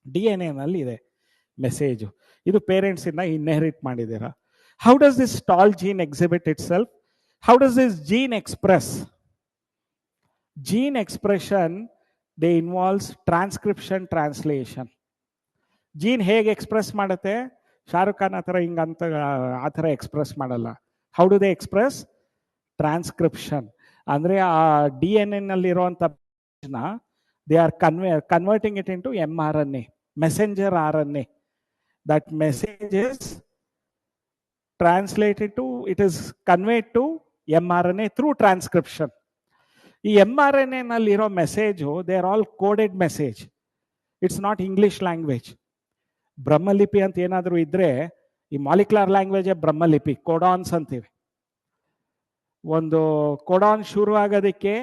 DNA ನಲ್ಲಿ ಇದೆ ಮೆಸೇಜು, ಇದು ಪೇರೆಂಟ್ಸ್ ಇಂದ ಇನ್ಹೆರಿಟ್ ಮಾಡಿದ್ದೀರಾ. How does this tall gene exhibit itself? How does this gene express? Gene expression, they involves transcription, translation. Gene ಹೇಗೆ express ಮಾಡುತ್ತೆ? ಶಾರುಖ್ ಖಾನ್ ಹತ್ರ ಹಿಂಗಂತ ಆ ಥರ ಎಕ್ಸ್ಪ್ರೆಸ್ ಮಾಡಲ್ಲ. How do they express? Transcription. ಅಂದರೆ ಆ DNA ನಲ್ಲಿರುವಂಥ they are converting it into mRNA, messenger RNA. That message is translated to, it is conveyed to mRNA through transcription. ಈ mRNA ನಲ್ಲಿರೋ message they are all coded message. It's not English language. ಬ್ರಹ್ಮಲಿಪಿ ಅಂತ ಏನಾದರೂ ಇದ್ರೆ ಈ molecular ಲ್ಯಾಂಗ್ವೇಜೇ ಬ್ರಹ್ಮಲಿಪಿ, ಕೋಡಾನ್ಸ್ ಅಂತೀವಿ. ಒಂದು codon ಶುರು ಆಗೋದಕ್ಕೆ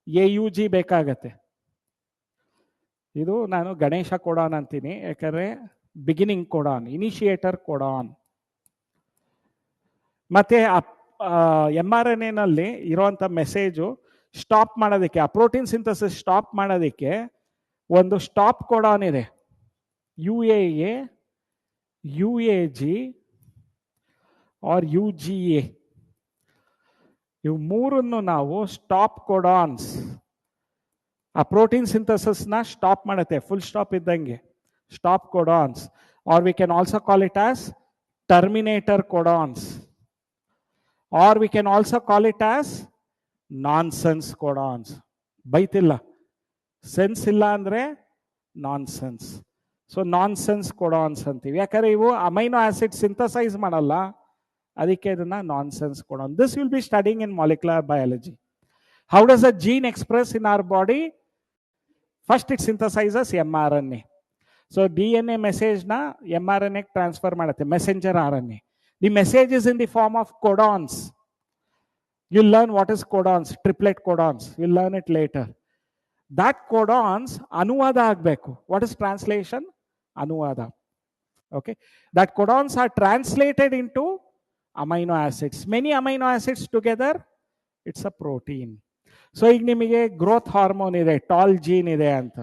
AUG ಬೇಕಾಗತ್ತೆ. ಇದು ನಾನು ಗಣೇಶ ಕೋಡಾನ್ ಅಂತೀನಿ, ಯಾಕಂದ್ರೆ ಬಿಗಿನಿಂಗ್ ಕೋಡಾನ್, ಇನಿಷಿಯೇಟರ್ ಕೋಡಾನ್. ಮತ್ತೆ mRNA ನಲ್ಲಿ ಇರುವಂತ ಮೆಸೇಜು ಸ್ಟಾಪ್ ಮಾಡೋದಕ್ಕೆ, ಆ ಪ್ರೋಟೀನ್ ಸಿಂಥಸಿಸ್ ಸ್ಟಾಪ್ ಮಾಡೋದಕ್ಕೆ ಒಂದು ಸ್ಟಾಪ್ ಕೋಡಾನ್ ಇದೆ. UAA, UAG or UGA. ಇವು ಮೂರನ್ನು ನಾವು ಸ್ಟಾಪ್ ಕೋಡಾನ್ಸ್, ಆ ಪ್ರೋಟೀನ್ ಸಿಂಥಸಿಸ್ನ ಸ್ಟಾಪ್ ಮಾಡುತ್ತೆ, ಫುಲ್ ಸ್ಟಾಪ್ ಇದ್ದಂಗೆ stop codons. Or we can also call it as terminator codons, or we can also call it as nonsense codons. ಬೈತಿಲ್ಲ, sense ಇಲ್ಲ ಅಂದ್ರೆ ನಾನ್ಸೆನ್ಸ್. ಸೊ ನಾನ್ಸೆನ್ಸ್ ಕೋಡಾನ್ಸ್ ಅಂತೀವಿ, ಯಾಕಂದ್ರೆ ಇವು ಅಮೈನೋ ಆಸಿಡ್ ಸಿಂಥಸೈಸ್ ಮಾಡಲ್ಲ, ಅದಕ್ಕೆ ಇದನ್ನ nonsense codon. This will be studying in molecular biology. How does a gene express in our body? First it synthesises mRNA. So DNA ಮೆಸೇಜ್ನ mRNA ಟ್ರಾನ್ಸ್ಫರ್ ಮಾಡುತ್ತೆ, messenger RNA. The message is in the form of codons. You'll learn what is codons, triplet codons. You'll learn it later. That codons anuvada agbeku. What is translation? Anuvada. Okay. That codons are translated into amino acids. Many amino acids together, it's a protein. So ಈಗ ನಿಮಗೆ growth hormone ಇದೆ, tall gene ಇದೆ ಅಂತ.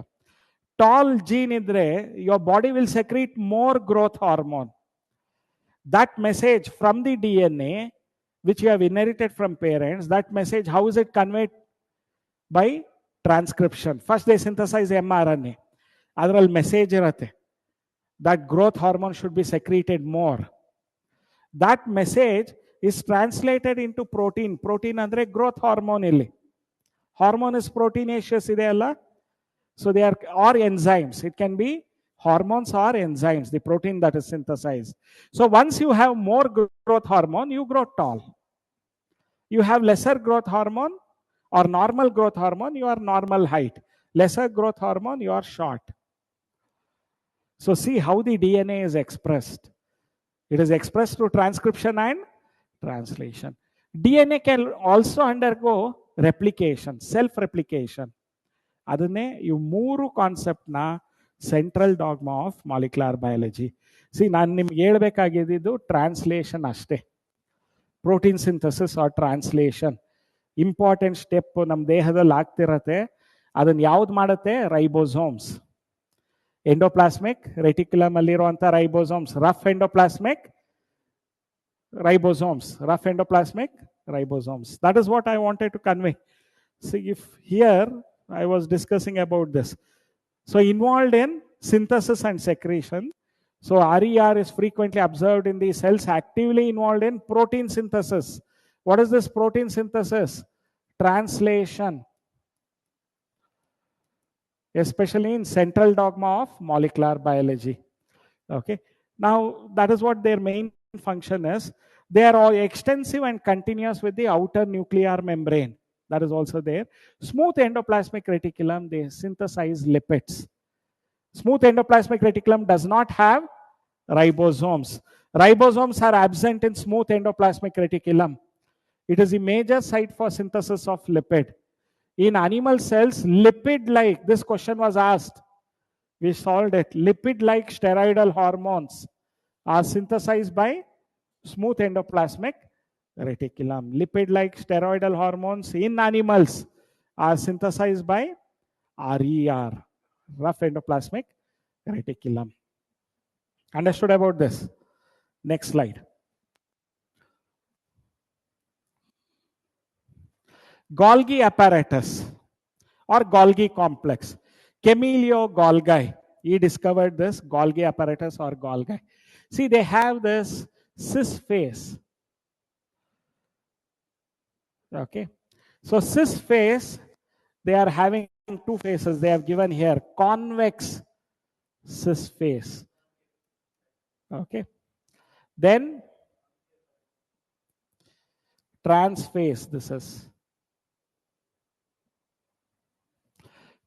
Tall gene ಇದ್ರೆ your body will secrete more growth hormone. That message from the DNA which you have inherited from parents, that message, how is it conveyed? By transcription. First they synthesize mRNA. Adral message irutte that growth hormone should be secreted more. That message is translated into protein. Protein andre growth hormone illi. Hormone is proteinaceous ide alla. So they are, or enzymes. It can be hormones or enzymes, the protein that is synthesized. So once you have more growth hormone, you grow tall. You have lesser growth hormone or normal growth hormone, you are normal height. Lesser growth hormone, you are short. So see how the DNA is expressed. It is expressed through transcription and translation. DNA can also undergo replication, self-replication. ಅದನ್ನೇ ಇವು ಮೂರು ಕಾನ್ಸೆಪ್ಟ್ನ central dogma of molecular biology. See, ನಾನು ನಿಮ್ಗೆ ಹೇಳ್ಬೇಕಾಗಿದ್ದು translation ಅಷ್ಟೇ. Protein synthesis or translation important step ನಮ್ಮ ದೇಹದಲ್ಲಿ ಆಗ್ತಿರತ್ತೆ. ಅದನ್ನ ಯಾವ್ದು ಮಾಡುತ್ತೆ? ರೈಬೋಸೋಮ್ಸ್. ಎಂಡೋಪ್ಲಾಸ್ಮಿಕ್ ರೆಟಿಕ್ಯುಲಮ್ ಅಲ್ಲಿರುವಂಥ ribosomes, rough endoplasmic ribosomes, rough endoplasmic ribosomes. That is what I wanted to convey. See, if here I was discussing about this. So involved in synthesis and secretion. So RER is frequently observed in the cells actively involved in protein synthesis. What is this protein synthesis? Translation. Especially in central dogma of molecular biology. Okay. Now that is what their main function is. They are all extensive and continuous with the outer nuclear membrane. That is also there. Smooth endoplasmic reticulum, they synthesize lipids. Smooth endoplasmic reticulum does not have Ribosomes. Ribosomes are absent in smooth endoplasmic reticulum. It is the major site for synthesis of lipid. In animal cells, lipid-like, this question was asked. We solved it. Lipid-like steroidal hormones are synthesized by smooth endoplasmic reticulum. Lipid-like steroidal hormones in animals are synthesized by RER, rough endoplasmic reticulum. Understood about this? Next slide. Golgi apparatus or Golgi complex. Camillo Golgi, he discovered this Golgi apparatus or Golgi. See, they have this cis phase. Okay. So cis phase, they are having two phases. They have given here convex cis phase. Okay. Then trans phase, this is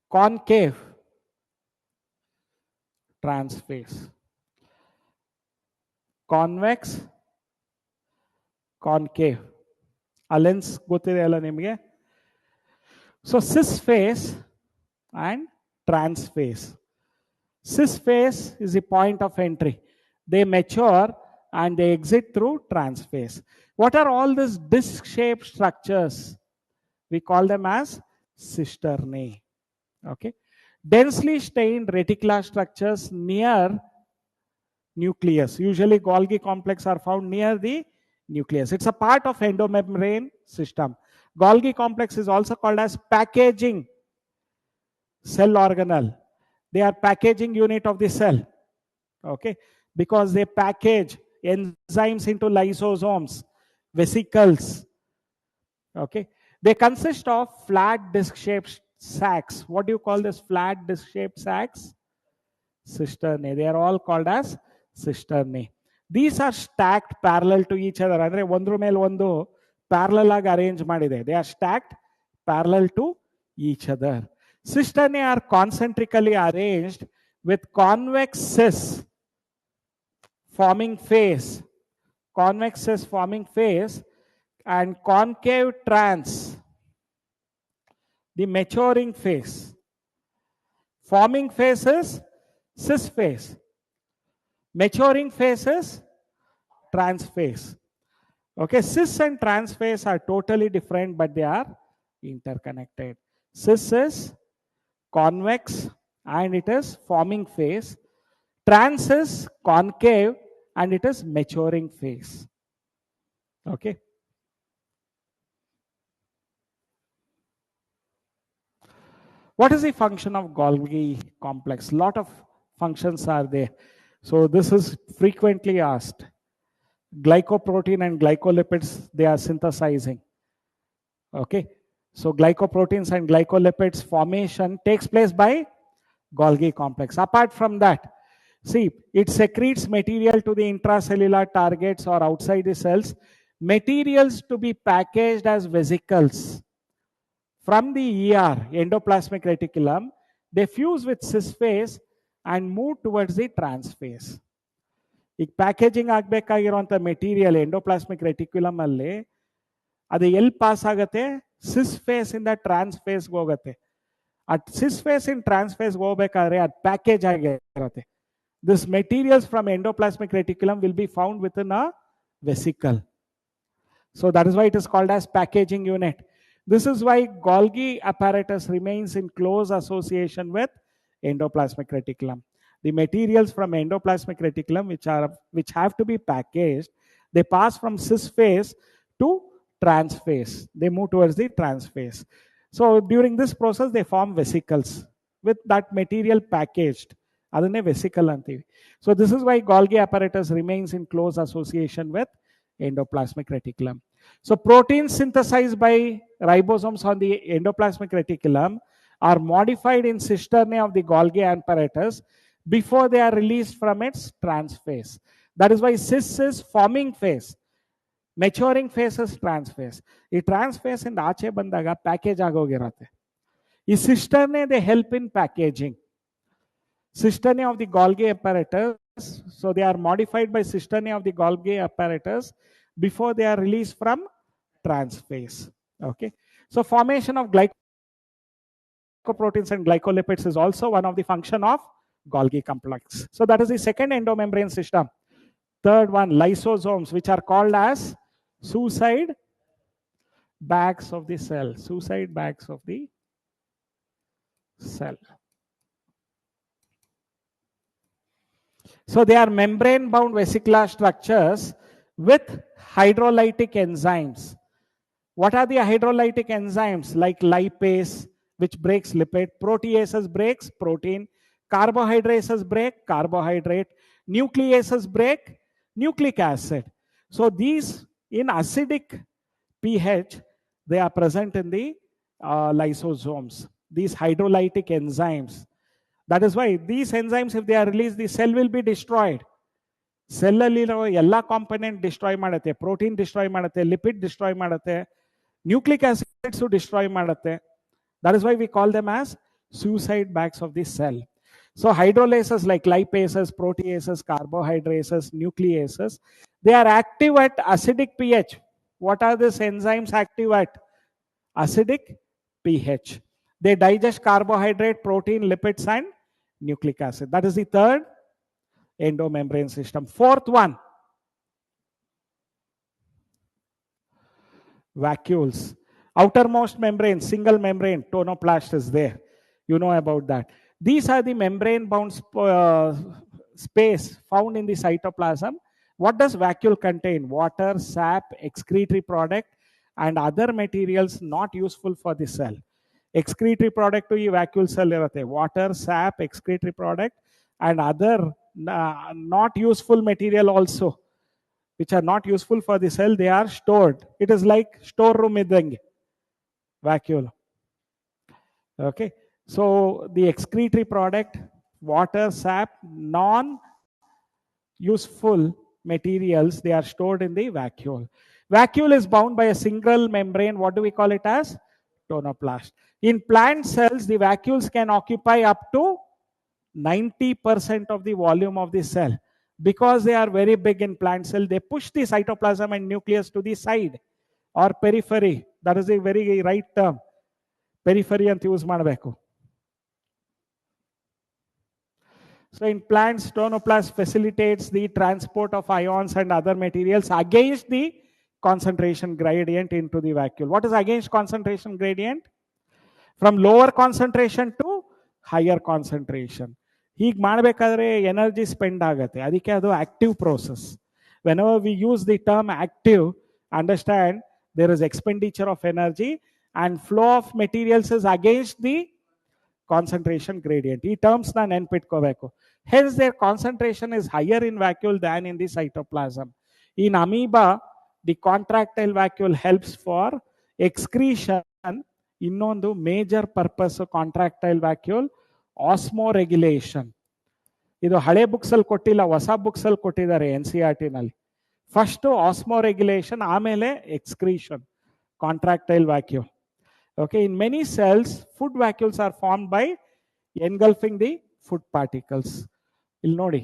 concave trans phase. Convex, concave. Alens ಗೊತ್ತಿದೆಯಲ್ಲ ನಿಮಗೆ. So cis phase and trans phase. Cis phase is the point of entry. They mature and they exit through trans phase. What are all these disc-shaped structures? We call them as cisternae. Okay. Densely stained reticular structures near nucleus. Usually Golgi complex are found near the nucleus. It's a part of endomembrane system. Golgi complex is also called as packaging cell organelle. They are packaging unit of the cell. Okay, because they package enzymes into lysosomes, vesicles. Okay, they consist of flat disc-shaped sacs. What do you call this flat disc-shaped sacs? Cisternae. They are all called as cisternae. These are stacked parallel to each other. Andre ondru mele ondu parallel agi arrange madide. They are stacked parallel to each other. Cisternae are concentrically arranged with convex cis forming phase, convex cis forming phase, and concave trans, the maturing phase. Forming phase is cis phase. Maturing phase is trans phase. Okay, cis and trans phase are totally different, but they are interconnected. Cis is convex and it is forming phase. Trans is concave and it is maturing phase. Okay. What is the function of Golgi complex? Lot of functions are there. So this is frequently asked. Glycoprotein and glycolipids, they are synthesizing. Okay. So glycoproteins and glycolipids formation takes place by Golgi complex. Apart from that, see, it secretes material to the intracellular targets or outside the cells, materials to be packaged as vesicles. From the ER, endoplasmic reticulum, they fuse with cis phase and move towards the trans phase. ಈಗ packaging ಆಗಬೇಕಾಗಿರುವಂಥ material endoplasmic reticulum ಅಲ್ಲಿ ಅದು ಎಲ್ಲಿ pass ಆಗುತ್ತೆ ಸಿಸ್ face ಇಂದ ಟ್ರಾನ್ಸ್ ಫೇಸ್ಗೆ ಹೋಗುತ್ತೆ. ಆ ಸಿಸ್ face ಇನ್ ಟ್ರಾನ್ಸ್ ಫೇಸ್ಗೆ ಹೋಗ್ಬೇಕಾದ್ರೆ ಅದು ಪ್ಯಾಕೇಜ್ ಆಗಿರುತ್ತೆ. This materials from endoplasmic reticulum will be found with in a vesicle. So that is why it is called as packaging unit. This is why Golgi apparatus remains in close association with endoplasmic reticulum. The materials from endoplasmic reticulum which have to be packaged, they pass from cis phase to trans phase. They move towards the trans phase. So during this process they form vesicles with that material packaged. Adane vesicle antivi. So this is why Golgi apparatus remains in close association with endoplasmic reticulum. So proteins synthesized by ribosomes on the endoplasmic reticulum are modified in cisternae of the Golgi apparatus before they are released from its trans phase. That is why cis is forming phase. Maturing phase is trans phase. ಈ trans phase ಇಂದ ಆಚೆ ಬಂದಾಗ package ಆಗೋಗಿರುತ್ತೆ. ಈ cisternae they help in packaging. Cisternae of the Golgi apparatus So they are modified by cisternae of the Golgi apparatus before they are released from transphase. Okay. So formation of glycoproteins and glycolipids is also one of the function of Golgi complex. So that is the second endomembrane system. Third one, lysosomes, which are called as suicide bags of the cell. Suicide bags of the cell. So they are membrane-bound vesicular structures with hydrolytic enzymes. What are the hydrolytic enzymes? Like lipase, which breaks lipid, proteases breaks protein, carbohydrases break carbohydrate, nucleases break nucleic acid. So these in acidic pH, they are present in the lysosomes. These hydrolytic enzymes. That is why these enzymes, if they are released, the cell will be destroyed. ಸೆಲ್ಲಲ್ಲಿರೋ ಎಲ್ಲ component destroy ಮಾಡುತ್ತೆ, protein destroy ಮಾಡುತ್ತೆ, lipid destroy ಮಾಡುತ್ತೆ, nucleic acids destroy ಮಾಡುತ್ತೆ. That is why we call them as suicide bags of the cell. So hydrolases like lipases, proteases, carbohydrases, nucleases, they are active at acidic pH. What are these enzymes active at? Acidic pH. They digest carbohydrate, protein, lipids, and nucleic acid. That is the third endomembrane system. Fourth one, vacuoles. Outermost membrane, single membrane, tonoplast is there. You know about that. These are the membrane bound space found in the cytoplasm. What does vacuole contain? Water, sap, excretory product, and other materials not useful for the cell. Excretory product to vacuole cell irate. Water, sap, excretory product, and other not useful material also, which are not useful for the cell, they are stored. It is like storeroom idange, vacuole. Okay. So the excretory product, water, sap, non-useful materials, they are stored in the vacuole. Vacuole is bound by a single membrane. What do we call it as? Tonoplast. In plant cells, the vacuoles can occupy up to 90% of the volume of the cell. Because they are very big in plant cell, they push the cytoplasm and nucleus to the side or periphery. That is a very right term. Periphery ant use ಮಾಡಬೇಕು. So in plants, tonoplast facilitates the transport of ions and other materials against the concentration gradient into the vacuole. What is against concentration gradient? From lower concentration to higher concentration. ಹೀಗೆ ಮಾಡಬೇಕಾದ್ರೆ energy spend ಆಗುತ್ತೆ. ಅದಕ್ಕೆ ಅದು active process. Whenever we use the term active, understand there is expenditure of energy and flow of materials is against the concentration gradient. ಈ terms na ನೆನ್ಪಿಟ್ಕೋಬೇಕು. Hence their concentration is higher in vacuole than in the cytoplasm. In amoeba, the contractile vacuole helps for excretion. ಇನ್ನೊಂದು major purpose contractile vacuole ಆಸ್ಮೋರೆಗ್ಯುಲೇಷನ್. ಇದು ಹಳೆ books ಅಲ್ಲಿ ಕೊಟ್ಟಿಲ್ಲ, ಹೊಸ books ಅಲ್ಲಿ ಕೊಟ್ಟಿದ್ದಾರೆ NCERT ನಲ್ಲಿ. ಫಸ್ಟ್ ಆಸ್ಮೋರೆಗ್ಯುಲೇಷನ್, ಆಮೇಲೆ excretion, contractile vacuole. Okay, in many cells, food vacuoles are formed by engulfing the food particles. ಇಲ್ಲಿ ನೋಡಿ,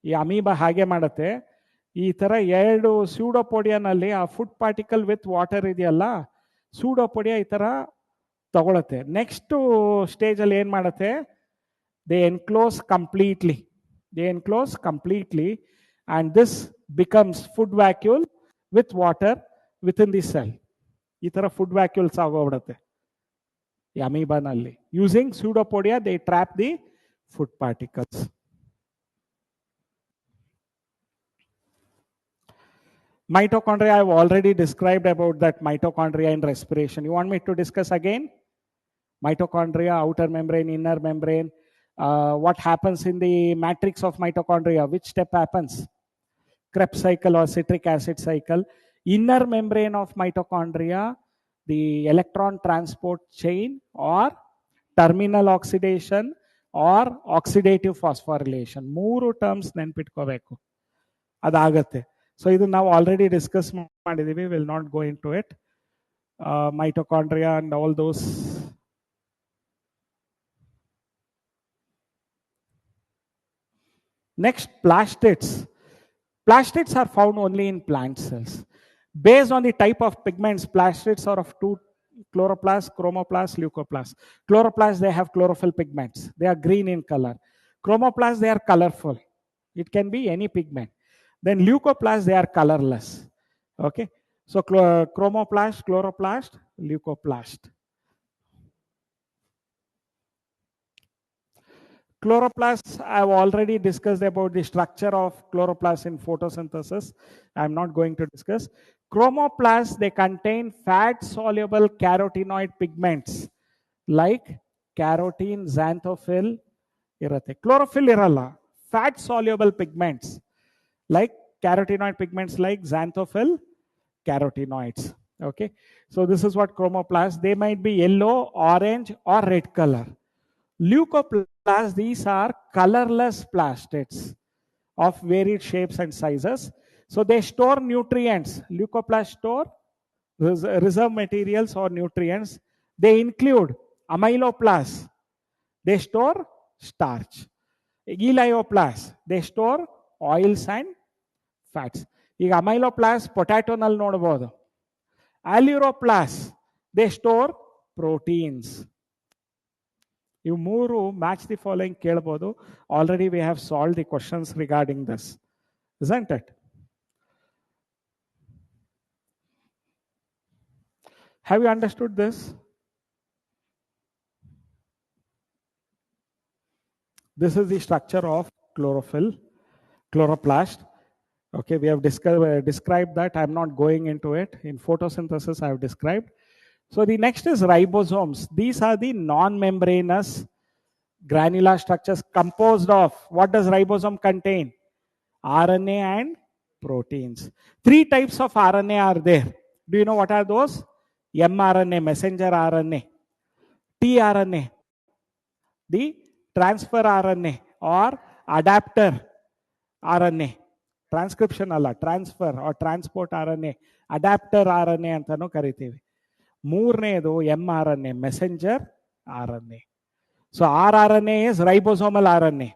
ಈ ಅಮೀಬಾ ಹಾಗೆ ಮಾಡುತ್ತೆ. ಈ ತರ ಎರಡು ಸ್ಯೂಡೋಪೋಡಿಯಾನಲ್ಲಿ ಆ ಫುಡ್ ಪಾರ್ಟಿಕಲ್ ವಿತ್ ವಾಟರ್ ಇದೆಯಲ್ಲ, ಸ್ಯೂಡೋಪೋಡಿಯಾ ಈ ತರ ತಗೊಳತ್ತೆ. ನೆಕ್ಸ್ಟ್ ಸ್ಟೇಜ್ ಅಲ್ಲಿ ಏನ್ ಮಾಡುತ್ತೆ? They enclose completely and this becomes food vacuole with water within the cell. ಈ ತರ ಫುಡ್ ವ್ಯಾಕ್ಯೂಲ್ಸ್ ಆಗೋಗ್ಬಿಡುತ್ತೆ ಈ ಅಮೀಬಾನಲ್ಲಿ. Using pseudopodia they trap the food particles. Mitochondria, I have already described about that mitochondria in respiration. You want me to discuss again? Mitochondria, outer membrane, inner membrane. What happens in the matrix of mitochondria? Which step happens? Krebs cycle or citric acid cycle. Inner membrane of mitochondria, the electron transport chain or terminal oxidation or oxidative phosphorylation. ಮೂರು terms ನೆನ್ಪಿಟ್ಕೋಬೇಕು, ಅದಾಗತ್ತೆ. So ಇದು ನಾವು already discuss ಮಾಡಿದೀವಿ, will not go into it. Mitochondria and all those. Next, plastids. Plastids are found only in plant cells. Based on the type of pigments, plastids are of two: chloroplast, chromoplast, leucoplast. Chloroplast, they have chlorophyll pigments. They are green in color. Chromoplast, they are colorful. It can be any pigment. Then leucoplast, they are colorless. Okay. So chromoplast, chloroplast, leucoplast. Chloroplasts, I've already discussed about the structure of chloroplasts in photosynthesis. I'm not going to discuss. Chromoplasts, they contain fat-soluble carotenoid pigments like carotene, xanthophyll, irate. Chlorophyll iralla. Fat-soluble pigments like carotenoid pigments like xanthophyll, carotenoids. Okay, so this is what chromoplasts. They might be yellow, orange, or red color. Leucoplasts, these are colorless plastids of varied shapes and sizes. So they store nutrients. Leucoplasts store reserve materials or nutrients. They include amyloplasts. They store starch. Elioplasts, they store oils and fats. ಈಗ amyloplasts ಪೊಟ್ಯಾಟೋನಲ್ಲಿ ನೋಡಬಹುದು. Aleuroplasts, they store proteins. You ಮೂರು match the following ಕೇಳಬಹುದು. Already we have solved the questions regarding this, isn't it? Have you understood this? This is the structure of chlorophyll, chloroplast. Okay, we have described that. I'm not going into it. In photosynthesis, I have described. So the next is ribosomes. These are the non-membranous granular structures composed of, what does ribosome contain? RNA and proteins. Three types of RNA are there. Do you know what are those? mRNA, messenger RNA. tRNA, the transfer RNA or adapter RNA. Transcription ಅಲ್ಲ, transfer or transport R N A, adapter R N A ಅಂತಾನು ಕರಿತೀವಿ. ಮೂರನೇದು mRNA, messenger R N A. So rRNA is ribosomal R N A.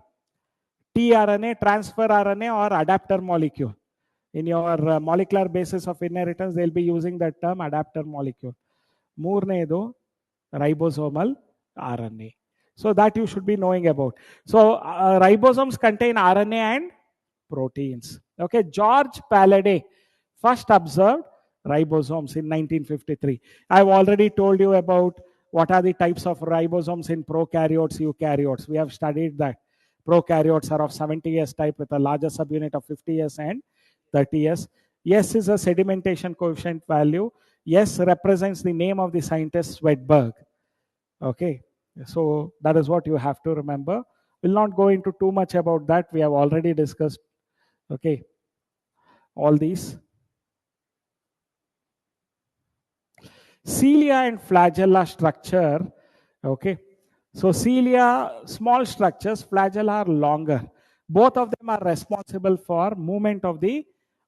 tRNA, transfer R N A or adapter molecule. In your molecular basis of inheritance, they'll be using that term adapter molecule. ಮೂರನೇದು ribosomal RNA. So that you should be knowing about. So ribosomes contain RNA and proteins. Okay, George Palade first observed ribosomes in 1953. I've already told you about what are the types of ribosomes in prokaryotes, eukaryotes. We have studied that. Prokaryotes are of 70S type with a larger subunit of 50S and 30S. S is a sedimentation coefficient value. S represents the name of the scientist Swedberg. Okay, so that is what you have to remember. We'll not go into too much about that. We have already discussed, okay, all these. Cilia and flagella structure, okay. So cilia, small structures, flagella are longer. Both of them are responsible for movement of the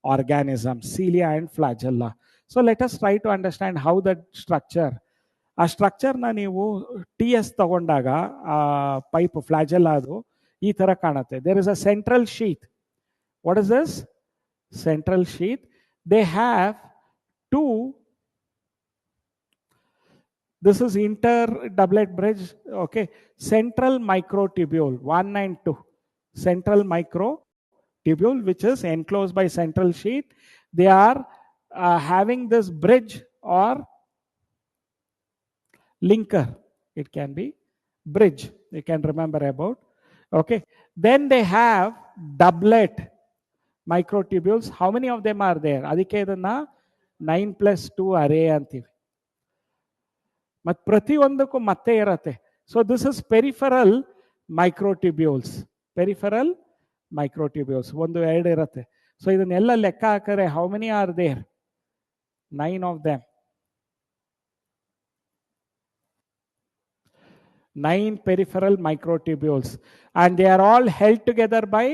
organism, cilia and flagella. So let us try to understand how that structure. ಆ ಸ್ಟ್ರಕ್ಚರ್ನ ನೀವು T S ತಗೊಂಡಾಗ ಆ pipe ಫ್ಲಾಜೆಲ್ಲ ಅದು ಈ ತರ ಕಾಣುತ್ತೆ. There is a central sheath. What is this? Central sheath. They have two. This is inter doublet bridge. Okay, central microtubule 1 and 2. Central microtubule, which is enclosed by central sheath. They are having this bridge or linker. It can be bridge. You can remember about. Okay, then they have doublet microtubules. How many of them are there? Adike idanna 9+2 array antivi. ಮತ್ತು ಪ್ರತಿಯೊಂದಕ್ಕೂ ಮತ್ತೆ ಇರುತ್ತೆ. So this is peripheral microtubules. Peripheral microtubules ಒಂದು ಎರಡು ಇರುತ್ತೆ. So ಇದನ್ನೆಲ್ಲ ಲೆಕ್ಕ ಹಾಕಿದ್ರೆ how many are there? 9 of them. 9 peripheral microtubules, and they are all held together by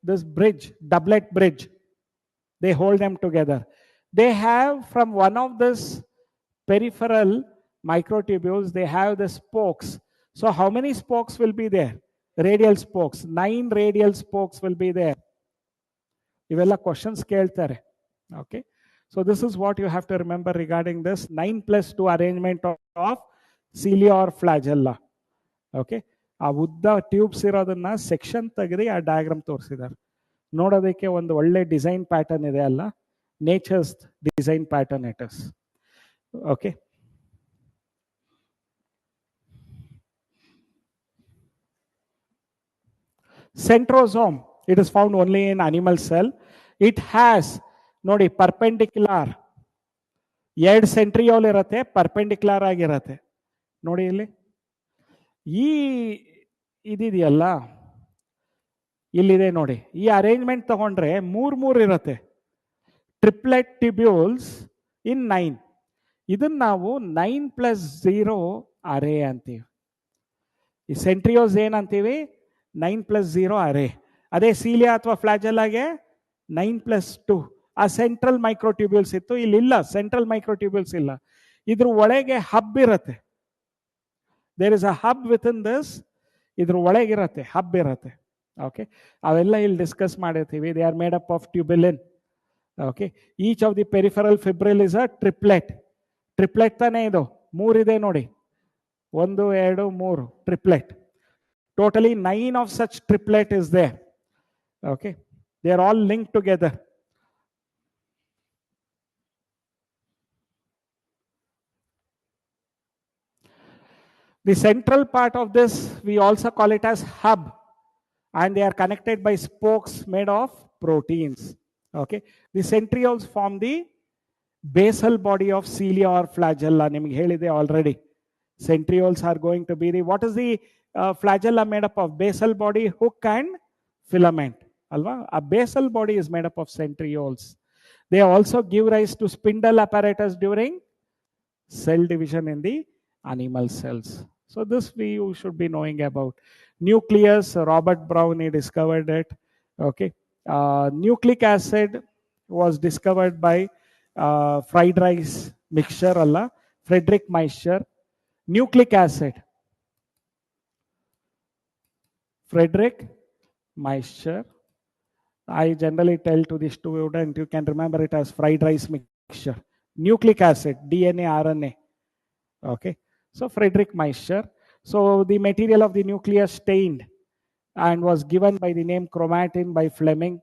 this bridge, doublet bridge. They hold them together. They have from one of this peripheral microtubules, they have the spokes. So how many spokes will be there? radial spokes. 9 radial spokes will be there. Ivella questions keltare. Okay. So this is what you have to remember regarding this 9+2 arrangement of cilia or flagella. Okay. ಆ ಉದ್ದ tubes ಇರೋದನ್ನ section ತೆಗೆದು ಆ diagram ತೋರಿಸಿದ್ದಾರೆ. ನೋಡೋದಕ್ಕೆ ಒಂದು ಒಳ್ಳೆ design pattern ಇದೆ ಅಲ್ಲ, nature's design pattern it is. Okay. Centrosome, it is found only in animal cell. It has, ನೋಡಿ, ಪರ್ಪೆಂಡಿಕ್ಯುಲರ್ 2 ಸೆಂಟ್ರಿಯೋಲ್ ಇರುತ್ತೆ, ಪರ್ಪೆಂಡಿಕ್ಯುಲರ್ ಆಗಿರುತ್ತೆ. ನೋಡಿ ಇಲ್ಲಿ ಈ ಇದೆಯಲ್ಲ, ಇಲ್ಲಿದೆ ನೋಡಿ, ಈ ಅರೇಂಜ್ಮೆಂಟ್ ತಗೊಂಡ್ರೆ 3 ಇರುತ್ತೆ. ಟ್ರಿಪ್ಲೆಟ್ ಟ್ಯೂಬ್ಯೂಲ್ಸ್ ಇನ್ 9. ಇದನ್ನ ನಾವು 9+0 ಅರೇ ಅಂತೀವಿ. ಈ ಸೆಂಟ್ರಿಯೋಸ್ ಏನಂತೀವಿ? 9+0 ಅರೇ. ಅದೇ ಸೀಲಿಯಾ ಅಥವಾ ಫ್ಲಾಜೆಲ್ಲಾಗೆ 9+2. ಆ ಸೆಂಟ್ರಲ್ ಮೈಕ್ರೋಟ್ಯೂಬ್ಯೂಲ್ಸ್ ಇತ್ತು, ಇಲ್ಲಿ ಇಲ್ಲ, ಸೆಂಟ್ರಲ್ ಮೈಕ್ರೋಟ್ಯೂಬ್ಯೂಲ್ಸ್ ಇಲ್ಲ. ಇದ್ರ ಒಳಗೆ ಹಬ್ ಇರುತ್ತೆ. There is a hub within this. ಇದ್ರ ಒಳಗಿರತ್ತೆ, ಹಬ್ ಇರತ್ತೆ. ಓಕೆ, ಅವೆಲ್ಲ ಇಲ್ಲಿ ಡಿಸ್ಕಸ್ ಮಾಡಿರ್ತೀವಿ. They are made up of tubulin. Okay, each of the peripheral fibril is a triplet. Triplet ತಾನೇ ಇದು, 3 ಇದೆ ನೋಡಿ, 1 2 3 triplet. Totally 9 of such triplet is there. Okay, they are all linked together. The central part of this, we also call it as hub, and they are connected by spokes made of proteins. Okay, the centrioles form the basal body of cilia or flagella. Nimage helide already. Centrioles are going to be the, what is the flagella made up of? Basal body, hook and filament. Alva? A basal body is made up of centrioles. They also give rise to spindle apparatus during cell division in the animal cells. So this you should be knowing about. Nucleus, Robert Brown, he discovered it. Okay. Nucleic acid was discovered by fried rice mixture, Allah, Frederick Meister. Nucleic acid, Frederick Meister. I generally tell to the student, you can remember it as fried rice mixture. Nucleic acid, DNA, RNA. Okay, so Frederick Meister. So the material of the nucleus stained and was given by the name chromatin by Fleming.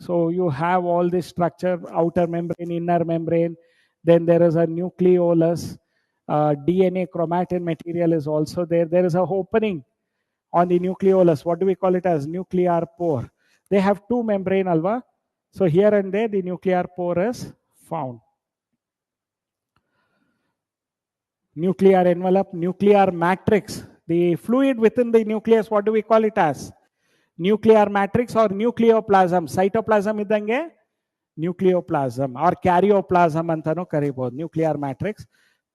So you have all this structure, outer membrane, inner membrane, then there is a nucleolus. DNA chromatin material is also there. There is a opening on the nucleolus. What do we call it as? Nuclear pore. They have 2 membrane, alva. So here and there the nuclear pore is found. Nuclear envelope, nuclear matrix. The fluid within the nucleus, what do we call it as? Nuclear matrix or nucleoplasm. Cytoplasm idange nucleoplasm or karyoplasm antano karibodu. Nuclear matrix,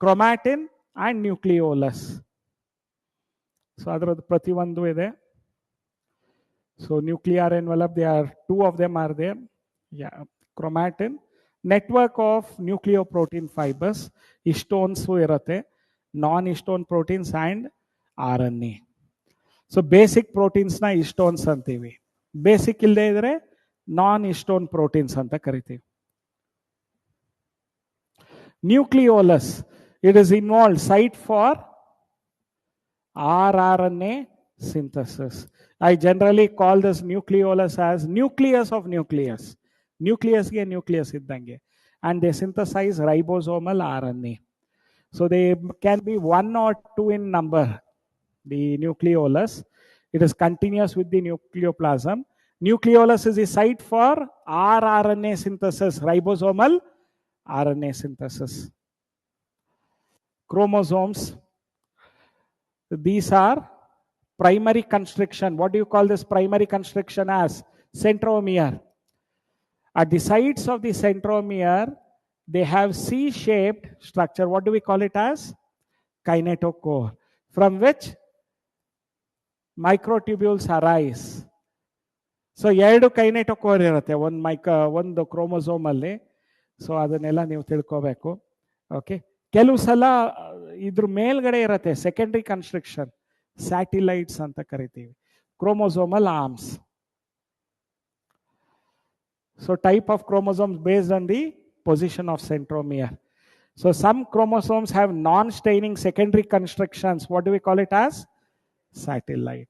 chromatin and nucleolus. So adrad prati ondu ide. So nuclear envelope, there are 2 of them are there. Yeah, chromatin, network of nucleoprotein fibers, histones irate, non-histone proteins and RNA. So basic proteins na histones antivi. Basic illde idre non-histone proteins anta karitivi. Nucleolus, it is involved site for rRNA synthesis. I generally call this nucleolus as nucleus of nucleus. Nucleus ge nucleus iddange, and they synthesize ribosomal RNA. So they can be 1 or 2 in number. The nucleolus, it is continuous with the nucleoplasm. Nucleolus is the site for rRNA synthesis, ribosomal RNA synthesis. Chromosomes, these are primary constriction. What do you call this primary constriction as? Centromere. At the sides of the centromere, they have C-shaped structure. What do we call it as? Kinetochore, from which microtubules arise. So 2 kinetochore irutte ಒಂದು chromosome ಅಲ್ಲಿ. So ಅದನ್ನೆಲ್ಲ ನೀವು ತಿಳ್ಕೋಬೇಕು. Okay, ಕೆಲವು ಸಲ ಇದ್ರ ಮೇಲ್ಗಡೆ ಇರುತ್ತೆ ಸೆಕೆಂಡರಿ ಕನ್ಸ್ಟ್ರಕ್ಷನ್, ಸ್ಯಾಟಿಲೈಟ್ಸ್ ಅಂತ ಕರಿತೀವಿ. chromosomal arms. So type of chromosomes based on the position of centromere. So some chromosomes have non-staining secondary constructions. What do we call it as? Satellite.